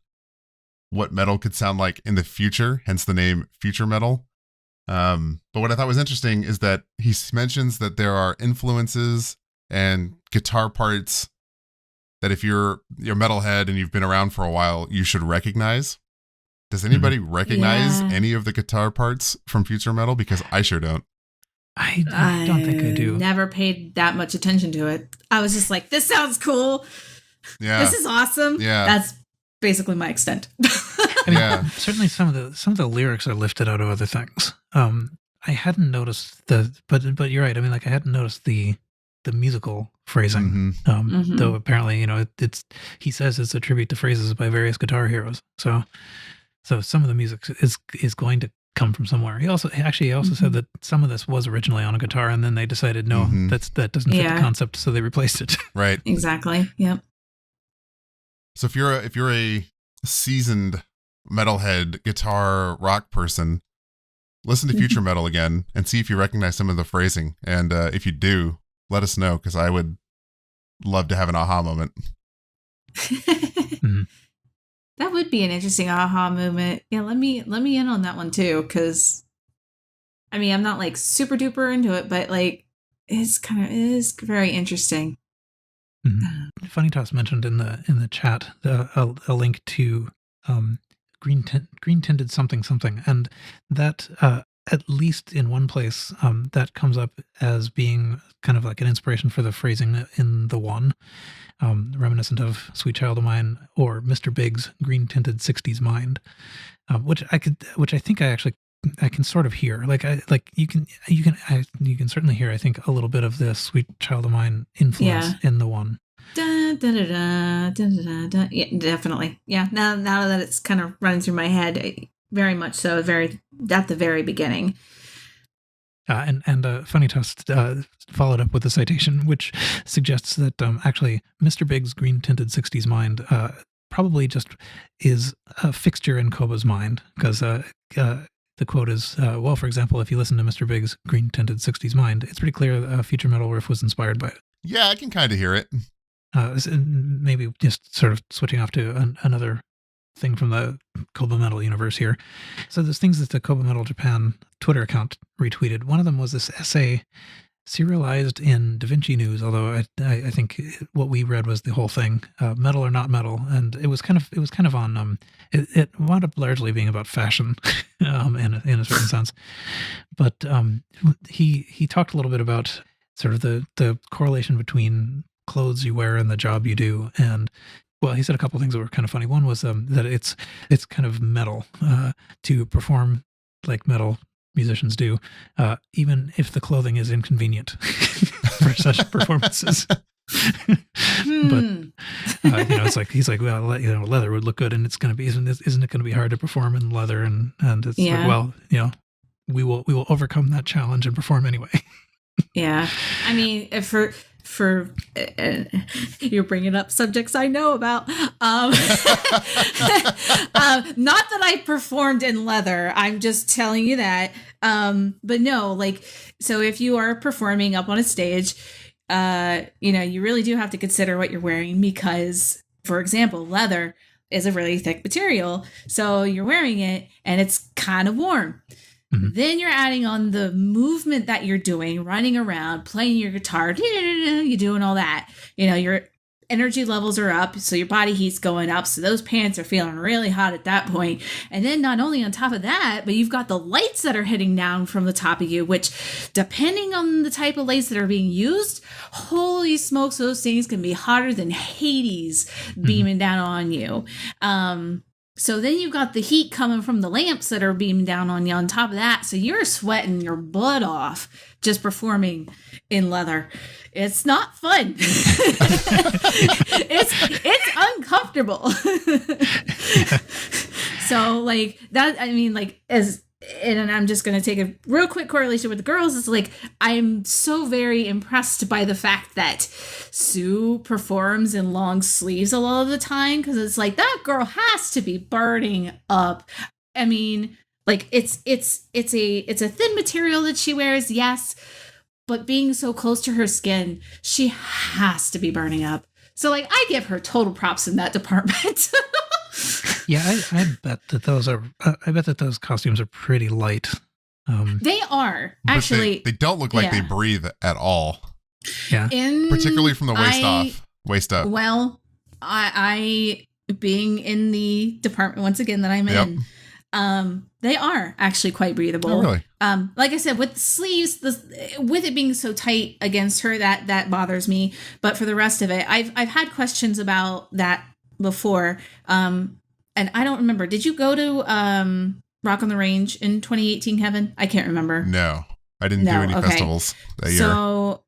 what metal could sound like in the future, hence the name future metal. But what I thought was interesting is that he mentions that there are influences and guitar parts that if you're a metalhead and you've been around for a while, you should recognize. Does anybody recognize any of the guitar parts from future metal? Because I sure don't. I don't think I do. Never paid that much attention to it. I was just like, this sounds cool. Yeah. This is awesome. Yeah. That's basically my extent. Certainly some of the lyrics are lifted out of other things. I hadn't noticed but you're right. I mean, like, I hadn't noticed the musical phrasing. Though apparently, he says it's a tribute to phrases by various guitar heroes. So some of the music is going to come from somewhere. He also said that some of this was originally on a guitar, and then they decided that doesn't fit the concept, so they replaced it. Right. Exactly. Yep. So if you're a seasoned metalhead guitar rock person, listen to future metal again and see if you recognize some of the phrasing. And if you do, let us know, because I would love to have an aha moment. That would be an interesting aha moment. Yeah, let me in on that one too, because I mean, I'm not like super duper into it, but like it is very interesting. Funny Toss mentioned in the chat a link to Green-Tinted something, and that at least in one place that comes up as being kind of like an inspiration for the phrasing in the one, reminiscent of Sweet Child of Mine or Mr. Big's Green-Tinted 60s Mind, which I think I can sort of hear. You can certainly hear, I think, a little bit of the Sweet Child of Mine influence in the one. Da, da, da, da, da, da, da. Yeah, definitely. Yeah. Now that it's kind of running through my head, very much so. At the very beginning. And Funny Toss followed up with a citation which suggests that actually Mr. Big's Green-Tinted 60s Mind probably just is a fixture in Koba's mind, because the quote is, well, for example, if you listen to Mr. Big's Green-Tinted 60s Mind, it's pretty clear a future metal riff was inspired by it. Yeah, I can kind of hear it. Maybe just sort of switching off to another thing from the Kobametal universe here. So there's things that the Kobametal Japan Twitter account retweeted. One of them was this essay serialized in Da Vinci News, although I think what we read was the whole thing, metal or not metal, and it was kind of on it wound up largely being about fashion, in a certain sense, but he talked a little bit about sort of the correlation between clothes you wear and the job you do, and well, he said a couple of things that were kind of funny. One was that it's kind of metal to perform like metal musicians do, even if the clothing is inconvenient for such performances. But it's like he's like, well, leather would look good, and it's going to be isn't it going to be hard to perform in leather? And it's like, well, we will overcome that challenge and perform anyway. Yeah, I mean, for you're bringing up subjects I know about. Not that I performed in leather. I'm just telling you that. But no, like, so if you are performing up on a stage, you really do have to consider what you're wearing because, for example, leather is a really thick material. So you're wearing it and it's kind of warm. Mm-hmm. Then you're adding on the movement that you're doing, running around, playing your guitar, you're doing all that. Your energy levels are up, so your body heat's going up. So those pants are feeling really hot at that point. And then not only on top of that, but you've got the lights that are hitting down from the top of you, which depending on the type of lights that are being used, holy smokes, those things can be hotter than Hades beaming down on you. So then you've got the heat coming from the lamps that are beaming down on you on top of that. So you're sweating your butt off just performing in leather. It's not fun. it's uncomfortable. So like that, I mean, like and I'm just going to take a real quick correlation with the girls. It's like, I'm so very impressed by the fact that Sue performs in long sleeves a lot of the time. Cause it's like, that girl has to be burning up. I mean, like it's a thin material that she wears. Yes. But being so close to her skin, she has to be burning up. So like, I give her total props in that department. Yeah, I bet that those costumes are pretty light. They are actually. They don't look like they breathe at all. Yeah, particularly from the waist up. Well, I being in the department once again that I'm in, they are actually quite breathable. Oh, really? Like I said, with the sleeves, with it being so tight against her, that bothers me. But for the rest of it, I've had questions about that before. And I don't remember. Did you go to Rock on the Range in 2018, Kevin? I can't remember. No, I didn't do any festivals that year. So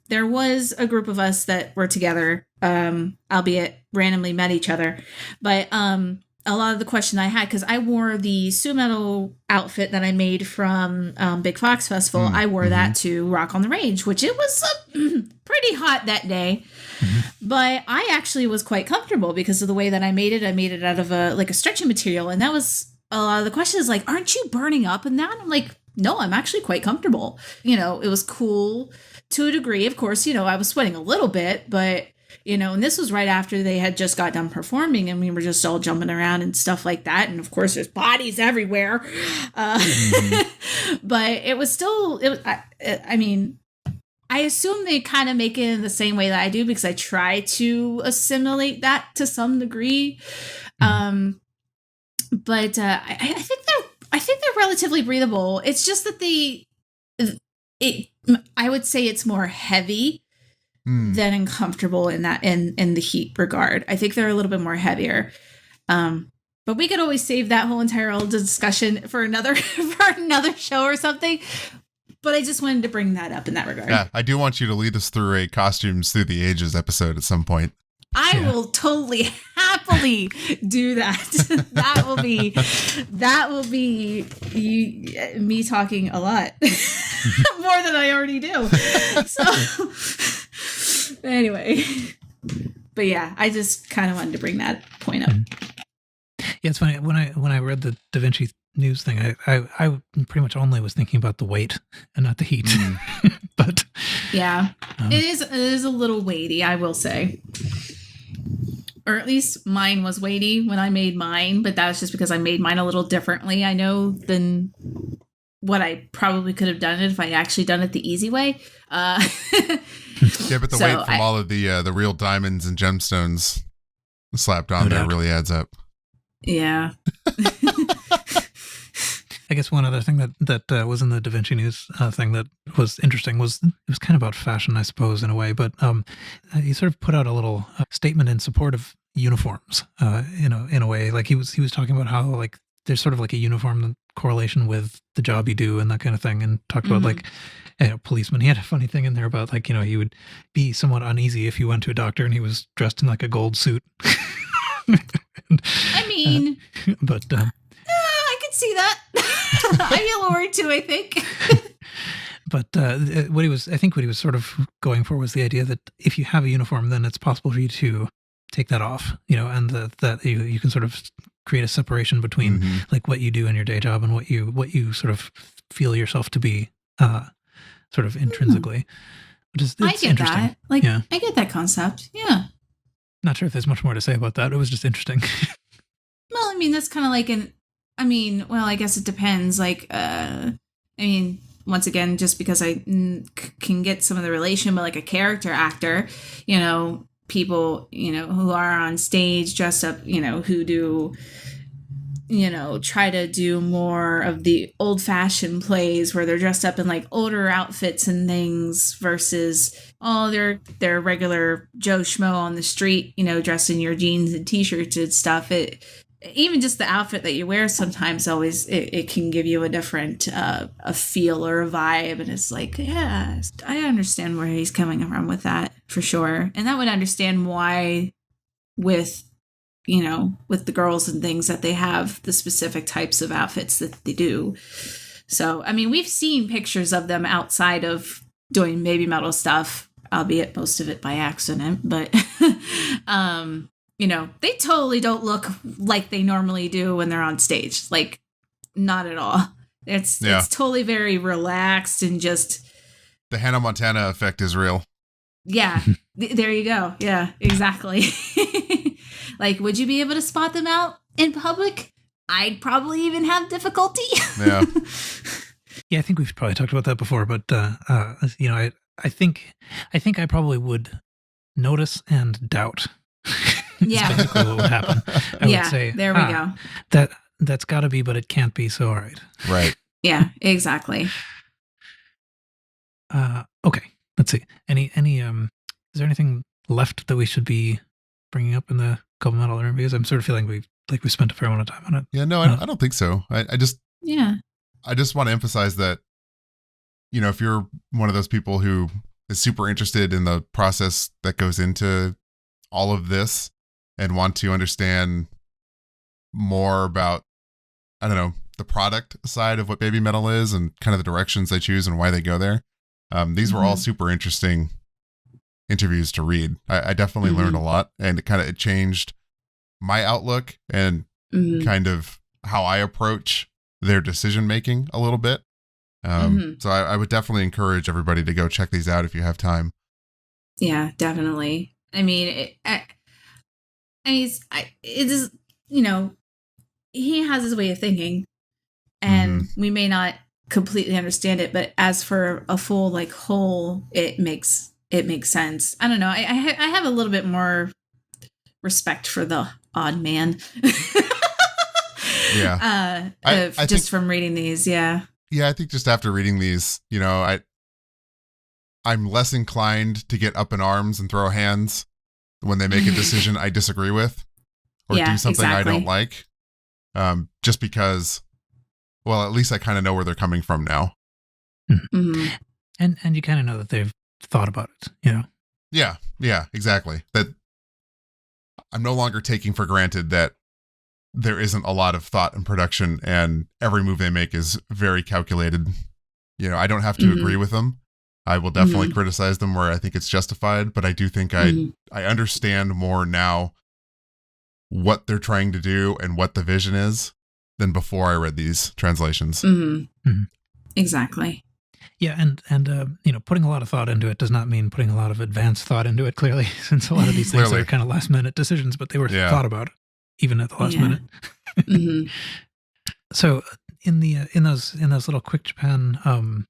there was a group of us that were together, albeit randomly met each other. But a lot of the question I had, because I wore the Sue Metal outfit that I made from Big Fox Festival. I wore that to Rock on the Range, which it was pretty hot that day. But I actually was quite comfortable because of the way that I made it. I made it out of a stretchy material. And that was a lot of the questions, like, aren't you burning up in that? I'm like, no, I'm actually quite comfortable. It was cool to a degree. Of course, I was sweating a little bit, but, and this was right after they had just got done performing and we were just all jumping around and stuff like that. And of course, there's bodies everywhere. But it was still, I mean, I assume they kind of make it in the same way that I do because I try to assimilate that to some degree. But I think they're relatively breathable. It's just that I would say it's more heavy than uncomfortable in the heat regard. I think they're a little bit more heavier. But we could always save that whole entire discussion for another show or something. But I just wanted to bring that up in that regard. Yeah, I do want you to lead us through a Costumes Through the Ages episode at some point. I will totally, happily do that. That will be me talking a lot more than I already do. So anyway, but yeah, I just kind of wanted to bring that point up. Yeah, it's funny when I read the Da Vinci News thing, I pretty much only was thinking about the weight and not the heat. But yeah, it is a little weighty, I will say. Or at least mine was weighty when I made mine, but that was just because I made mine a little differently, I know, than what I probably could have done it if I actually done it the easy way. Yeah, but the weight from all of the real diamonds and gemstones slapped on there really adds up. Yeah. I guess one other thing that was in the Da Vinci News thing that was interesting was it was kind of about fashion, I suppose, in a way. But he sort of put out a little statement in support of uniforms, in a way. Like he was talking about how like there's sort of like a uniform correlation with the job you do and that kind of thing, and talked about like policemen. He had a funny thing in there about like he would be somewhat uneasy if you went to a doctor and he was dressed in like a gold suit. I mean, but I could see that. I'd be a little worried too, I think. But what he was sort of going for was the idea that if you have a uniform, then it's possible for you to take that off, and that you can sort of create a separation between like what you do in your day job and what you sort of feel yourself to be, sort of intrinsically. Which is I get that. Like, yeah. I get that concept. Yeah. Not sure if there's much more to say about that. It was just interesting. Well, I mean, that's kind of like I guess it depends. Like, once again, just because I can get some of the relation, but like a character actor, people, who are on stage dressed up, who do, try to do more of the old fashioned plays where they're dressed up in like older outfits and things versus, they're regular Joe Schmo on the street, dressed in your jeans and t-shirts and stuff. Even just the outfit that you wear sometimes always it can give you a different a feel or a vibe, and it's like, yeah, I understand where he's coming from with that for sure. And that would understand why with the girls and things that they have the specific types of outfits that they do. So I mean, we've seen pictures of them outside of doing BABYMETAL stuff, albeit most of it by accident, but they totally don't look like they normally do when they're on stage. Like, not at all. It's totally very relaxed and just... The Hannah Montana effect is real. Yeah. There you go. Yeah, exactly. Like, would you be able to spot them out in public? I'd probably even have difficulty. Yeah. Yeah, I think we've probably talked about that before, but, I think I probably would notice and doubt. Yeah, that's basically what would happen. I would say, there we go. That's got to be, but it can't be. So, all right. Right. Yeah, exactly. Okay. Let's see. Is there anything left that we should be bringing up in the Kobametal interviews? I'm sort of feeling we spent a fair amount of time on it. Yeah, no, I don't think so. I just want to emphasize that, if you're one of those people who is super interested in the process that goes into all of this and want to understand more about, I don't know, the product side of what BABYMETAL is and kind of the directions they choose and why they go there. These were all super interesting interviews to read. I definitely learned a lot, and it changed my outlook and kind of how I approach their decision making a little bit. So I would definitely encourage everybody to go check these out if you have time. Yeah, definitely. I mean, he has his way of thinking, and we may not completely understand it, but as for a full like whole, it makes sense. I don't know. I have a little bit more respect for the odd man. Yeah. I think, from reading these. Yeah. Yeah. I think just after reading these, I'm less inclined to get up in arms and throw hands when they make a decision I disagree with or do something I don't like. Just because, well, at least I kind of know where they're coming from now. Mm-hmm. And you kind of know that they've thought about it, Yeah, exactly. That I'm no longer taking for granted that there isn't a lot of thought and production, and every move they make is very calculated. I don't have to agree with them. I will definitely criticize them where I think it's justified, but I do think I understand more now what they're trying to do and what the vision is than before I read these translations. Exactly. Yeah, and putting a lot of thought into it does not mean putting a lot of advanced thought into it, clearly, since a lot of these things are kind of last-minute decisions, but they were thought about even at the last minute. So, in those little Quick Japan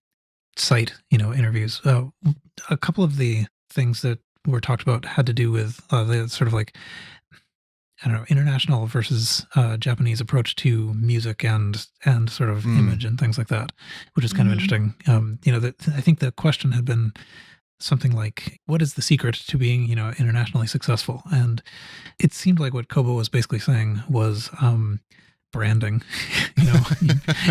site, interviews, a couple of the things that were talked about had to do with the sort of like, I don't know, international versus Japanese approach to music and sort of image and things like that, which is kind of interesting. I think the question had been something like, what is the secret to being, internationally successful? And it seemed like what Kobo was basically saying was branding.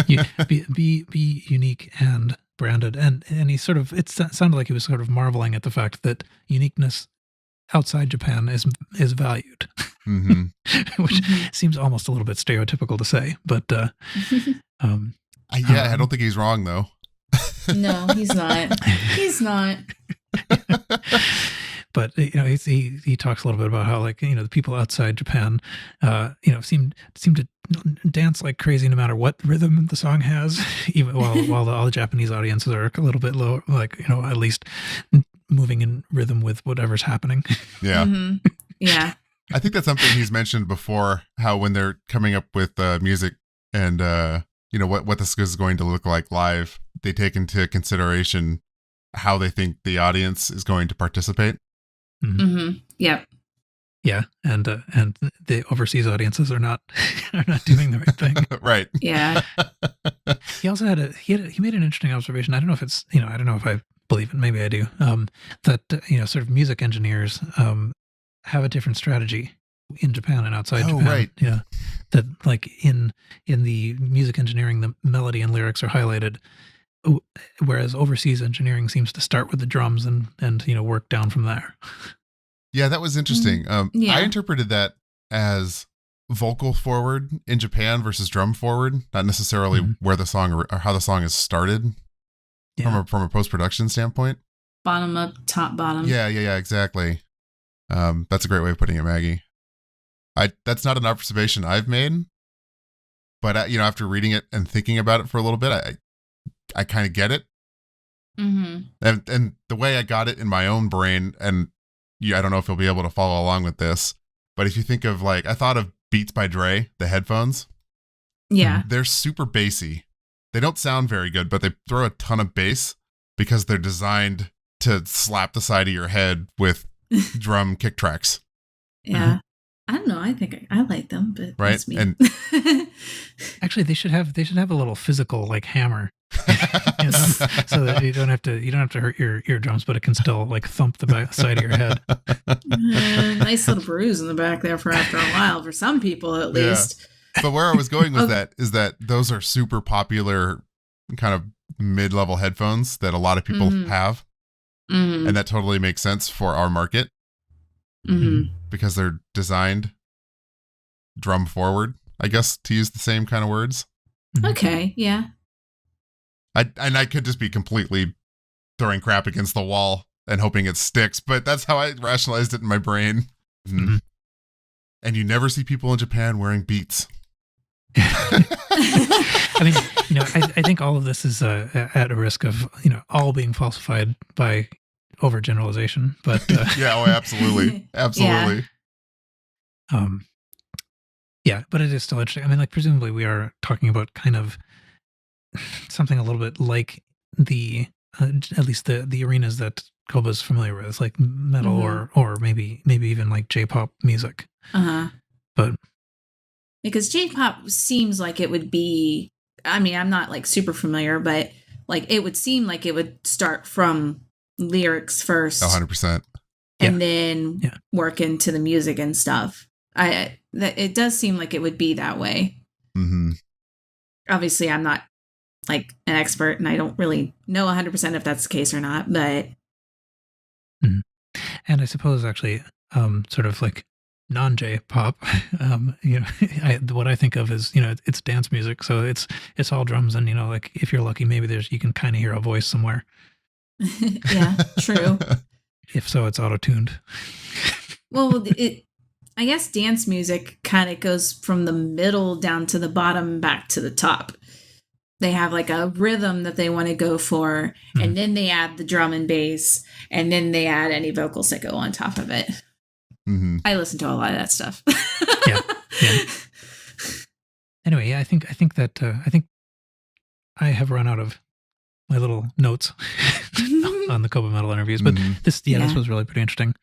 you be unique and branded. And he sort of, sounded like he was sort of marveling at the fact that uniqueness outside Japan is valued, which seems almost a little bit stereotypical to say, but I don't think he's wrong though. No, he's not. He's not. But he talks a little bit about how, like, the people outside Japan seem to dance like crazy no matter what rhythm the song has, even while all the Japanese audiences are a little bit low, like, at least moving in rhythm with whatever's happening. Yeah. Yeah. I think that's something he's mentioned before, how when they're coming up with music and what this is going to look like live, they take into consideration how they think the audience is going to participate. Yep. Yeah, and the overseas audiences are not doing the right thing. Right. Yeah. He also he made an interesting observation. I don't know if it's I don't know if I believe it. Maybe I do. That sort of music engineers have a different strategy in Japan and outside Japan. Right. Yeah. That, like, in the music engineering, the melody and lyrics are highlighted, whereas overseas engineering seems to start with the drums and work down from there. Yeah, that was interesting. Yeah. I interpreted that as vocal forward in Japan versus drum forward, not necessarily where the song or how the song is started from a post-production standpoint. Bottom up, top bottom. Yeah, exactly. That's a great way of putting it, Maggie. That's not an observation I've made, but after reading it and thinking about it for a little bit, I kind of get it. And the way I got it in my own brain, and I don't know if you'll be able to follow along with this, but if you think of, like, I thought of Beats by Dre, the headphones. Yeah. They're super bassy. They don't sound very good, but they throw a ton of bass because they're designed to slap the side of your head with drum kick tracks. Yeah. I don't know. I think I like them, but right. That's me. And actually, they should have a little physical, like, hammer, so that you don't have to hurt your eardrums, but it can still, like, thump the back side of your head. Nice little bruise in the back there for after a while, for some people at least. But where I was going with that is that those are super popular kind of mid-level headphones that a lot of people have. And that totally makes sense for our market because they're designed drum forward, I guess, to use the same kind of words. Okay, yeah. I could just be completely throwing crap against the wall and hoping it sticks, but that's how I rationalized it in my brain. And you never see people in Japan wearing Beats. I mean, I think all of this is at a risk of, all being falsified by overgeneralization, but absolutely. Absolutely. Yeah, but it is still interesting. I mean, like, presumably we are talking about kind of something a little bit like the at least the arenas that Koba's familiar with, like metal or maybe even like J-pop music. But because J-pop seems like it would be, I mean, I'm not, like, super familiar, but, like, it would seem like it would start from lyrics first. 100%. And then work into the music and stuff. It does seem like it would be that way. Obviously, I'm not, like, an expert, and I don't really know 100% if that's the case or not, but. And I suppose, actually, sort of like non-J-pop, what I think of is, it's dance music, so it's all drums, and, like, if you're lucky, maybe you can kind of hear a voice somewhere. Yeah, true. If so, it's auto-tuned. Well, I guess dance music kind of goes from the middle down to the bottom, back to the top. They have, like, a rhythm that they want to go for, and then they add the drum and bass, and then they add any vocals that go on top of it. I listen to a lot of that stuff. Yeah. Anyway, I think I have run out of my little notes on the Kobametal interviews, but this was really pretty interesting.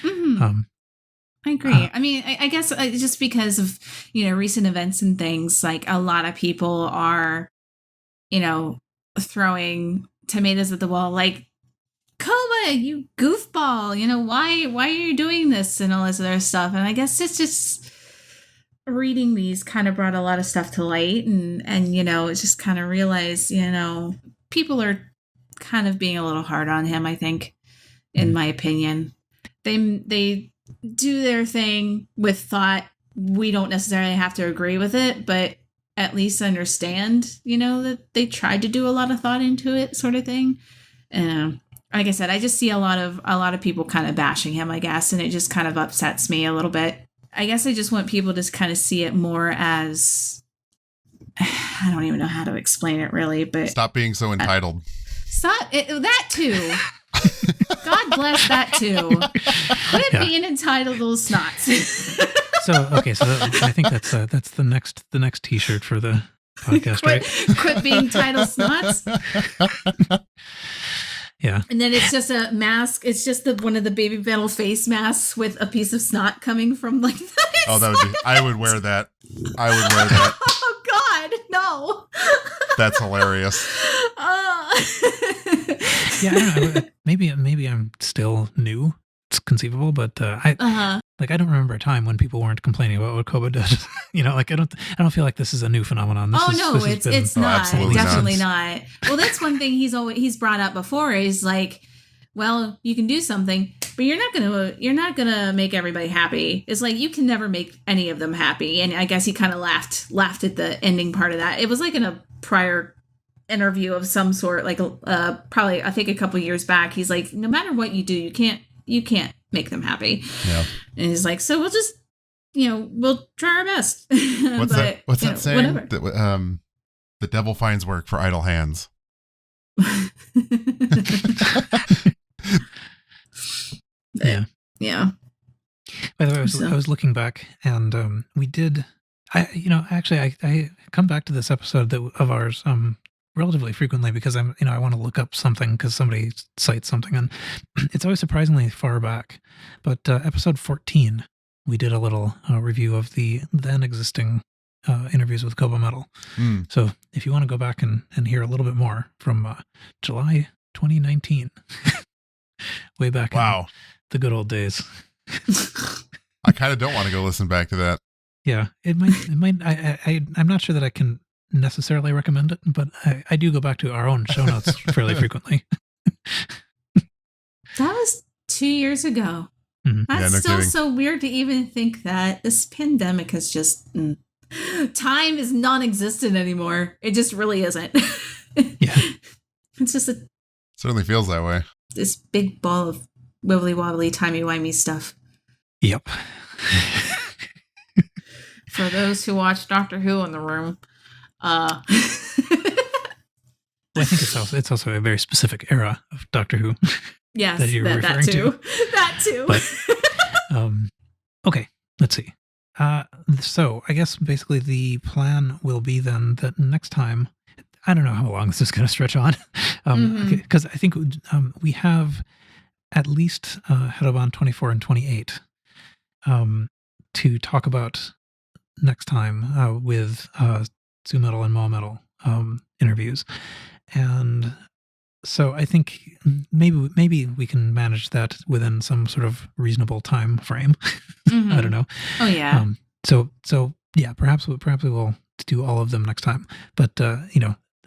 I agree. I mean, I guess just because of, recent events and things, like a lot of people are, throwing tomatoes at the wall, like, Koba, you goofball, why are you doing this and all this other stuff? And I guess it's just reading these kind of brought a lot of stuff to light, and it's just kind of realized, people are kind of being a little hard on him, I think, in my opinion. They do their thing with thought. We don't necessarily have to agree with it, but at least understand, that they tried to do a lot of thought into it, sort of thing. Like I said, I just see a lot of people kind of bashing him, I guess, and it just kind of upsets me a little bit. I guess I just want people to kind of see it more as, I don't even know how to explain it really, but stop being so entitled. That too. God bless that too. Quit being entitled, little snots. So I think that's the next T-shirt for the podcast, right? Quit being entitled, snots. Yeah. And then it's just a mask. It's just one of the BABYMETAL face masks with a piece of snot coming from like that. Oh, that would be. I would wear that. Oh God, no. That's hilarious. Yeah, I don't know. Maybe I'm still new. It's conceivable, but I don't remember a time when people weren't complaining about what Koba does. I don't feel like this is a new phenomenon. It's not. Definitely not. Well, that's one thing he's brought up before is like, well, you can do something, but you're not gonna make everybody happy. It's like you can never make any of them happy. And I guess he kind of laughed at the ending part of that. It was like in a prior interview of some sort, like probably I think a couple years back. He's like, no matter what you do, you can't make them happy. Yeah. And he's like, so we'll just, we'll try our best. What's that saying? Whatever. The devil finds work for idle hands. Yeah. By the way, I was looking back, and we did. I come back to this episode of ours relatively frequently because I want to look up something because somebody cites something, and it's always surprisingly far back. But episode 14, we did a little review of the then existing interviews with Kobametal. So if you want to go back and hear a little bit more from July 2019, way back in the good old days. I kind of don't want to go listen back to that. Yeah, it might. I'm not sure that I can necessarily recommend it, but I do go back to our own show notes fairly frequently. That was 2 years ago. Mm-hmm. That's still kidding. So weird to even think that this pandemic has just time is non-existent anymore. It just really isn't. Yeah, it's just certainly feels that way. This big ball of wibbly wobbly timey wimey stuff. Yep. For those who watch Doctor Who in the room, well, I think it's also a very specific era of Doctor Who. Yes, that you're referring to. That too. But, okay, let's see. So I guess basically the plan will be then that next time, I don't know how long this is going to stretch on, because I think we have at least Hedoban 24 and 28 to talk about next time with Zu-Metal and Mo-Metal interviews. And so I think maybe we can manage that within some sort of reasonable time frame. I don't know. Oh yeah. So yeah, perhaps we will do all of them next time. But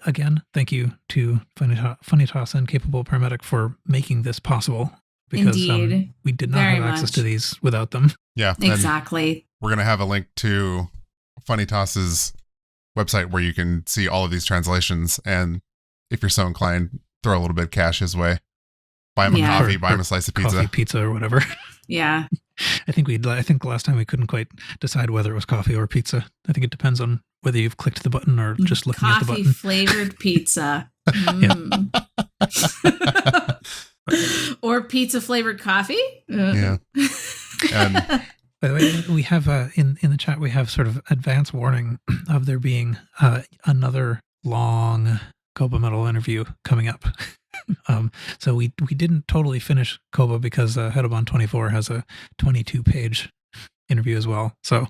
again, thank you to Funnitas and Capable Paramedic for making this possible. Because we did not have access to these without them. Yeah, exactly. We're gonna have a link to Funnitas's website where you can see all of these translations, and if you're so inclined, throw a little bit of cash his way. Buy him a coffee, buy him a slice of pizza. Coffee, pizza, or whatever. Yeah. I think last time we couldn't quite decide whether it was coffee or pizza. I think it depends on whether you've clicked the button or just looking at the button. Coffee flavored pizza. Or pizza flavored coffee. Yeah. By the way, we have in the chat we have sort of advance warning of there being another long Kobametal interview coming up. So we didn't totally finish Koba because Hedabon 24 has a 22-page interview as well. So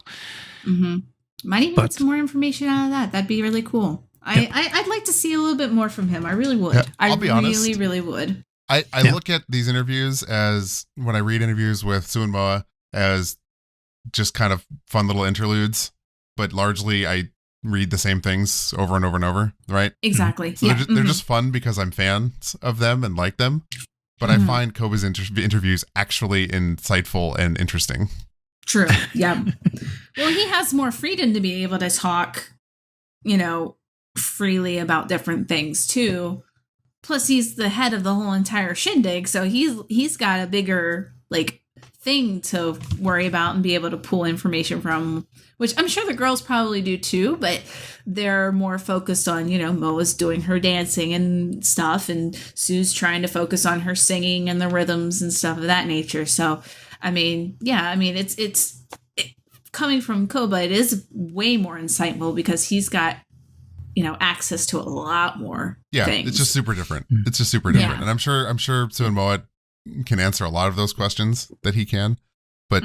might even get some more information out of that. That'd be really cool. I'd like to see a little bit more from him. I really would. Yeah, I'll be honest. Really would. I look at these interviews as, when I read interviews with Sue and Moa, as just kind of fun little interludes, but largely I read the same things over and over and over, right? Exactly. So they're just fun because I'm fans of them and like them, but I find Koba's interviews actually insightful and interesting. True. Yeah. Well, he has more freedom to be able to talk, freely about different things too. Plus, he's the head of the whole entire shindig, so he's got a bigger thing to worry about and be able to pull information from, which I'm sure the girls probably do too, but they're more focused on, Moa's doing her dancing and stuff, and Sue's trying to focus on her singing and the rhythms and stuff of that nature. So, it's coming from Koba, it is way more insightful because he's got access to a lot more things. It's just super different. It's just super different. Yeah. And I'm sure Sue and Moa can answer a lot of those questions that he can, but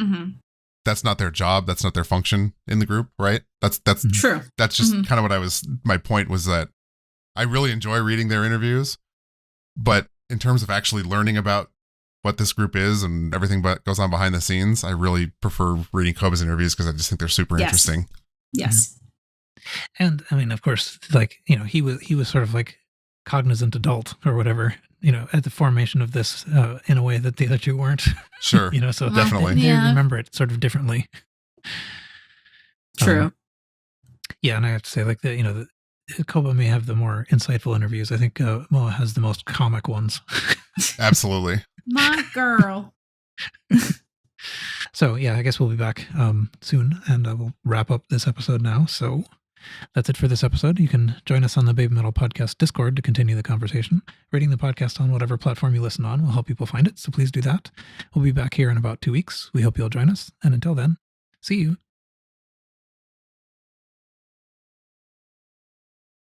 that's not their job. That's not their function in the group, right? That's true. That's just kind of my point was that I really enjoy reading their interviews, but in terms of actually learning about what this group is and everything that goes on behind the scenes, I really prefer reading Koba's interviews because I just think they're super interesting. Yes. And I mean, of course, he was sort of like cognizant adult or whatever, at the formation of this in a way that the other two weren't. Sure. So definitely. They remember it sort of differently. True. And I have to say, the Koba may have the more insightful interviews. I think Moa has the most comic ones. Absolutely. My girl. So I guess we'll be back soon, and we'll wrap up this episode now. So that's it for this episode. You can join us on the Baby Metal Podcast Discord to continue the conversation. Rating the podcast on whatever platform you listen on will help people find it, so please do that. We'll be back here in about 2 weeks. We hope you'll join us, and until then, see you.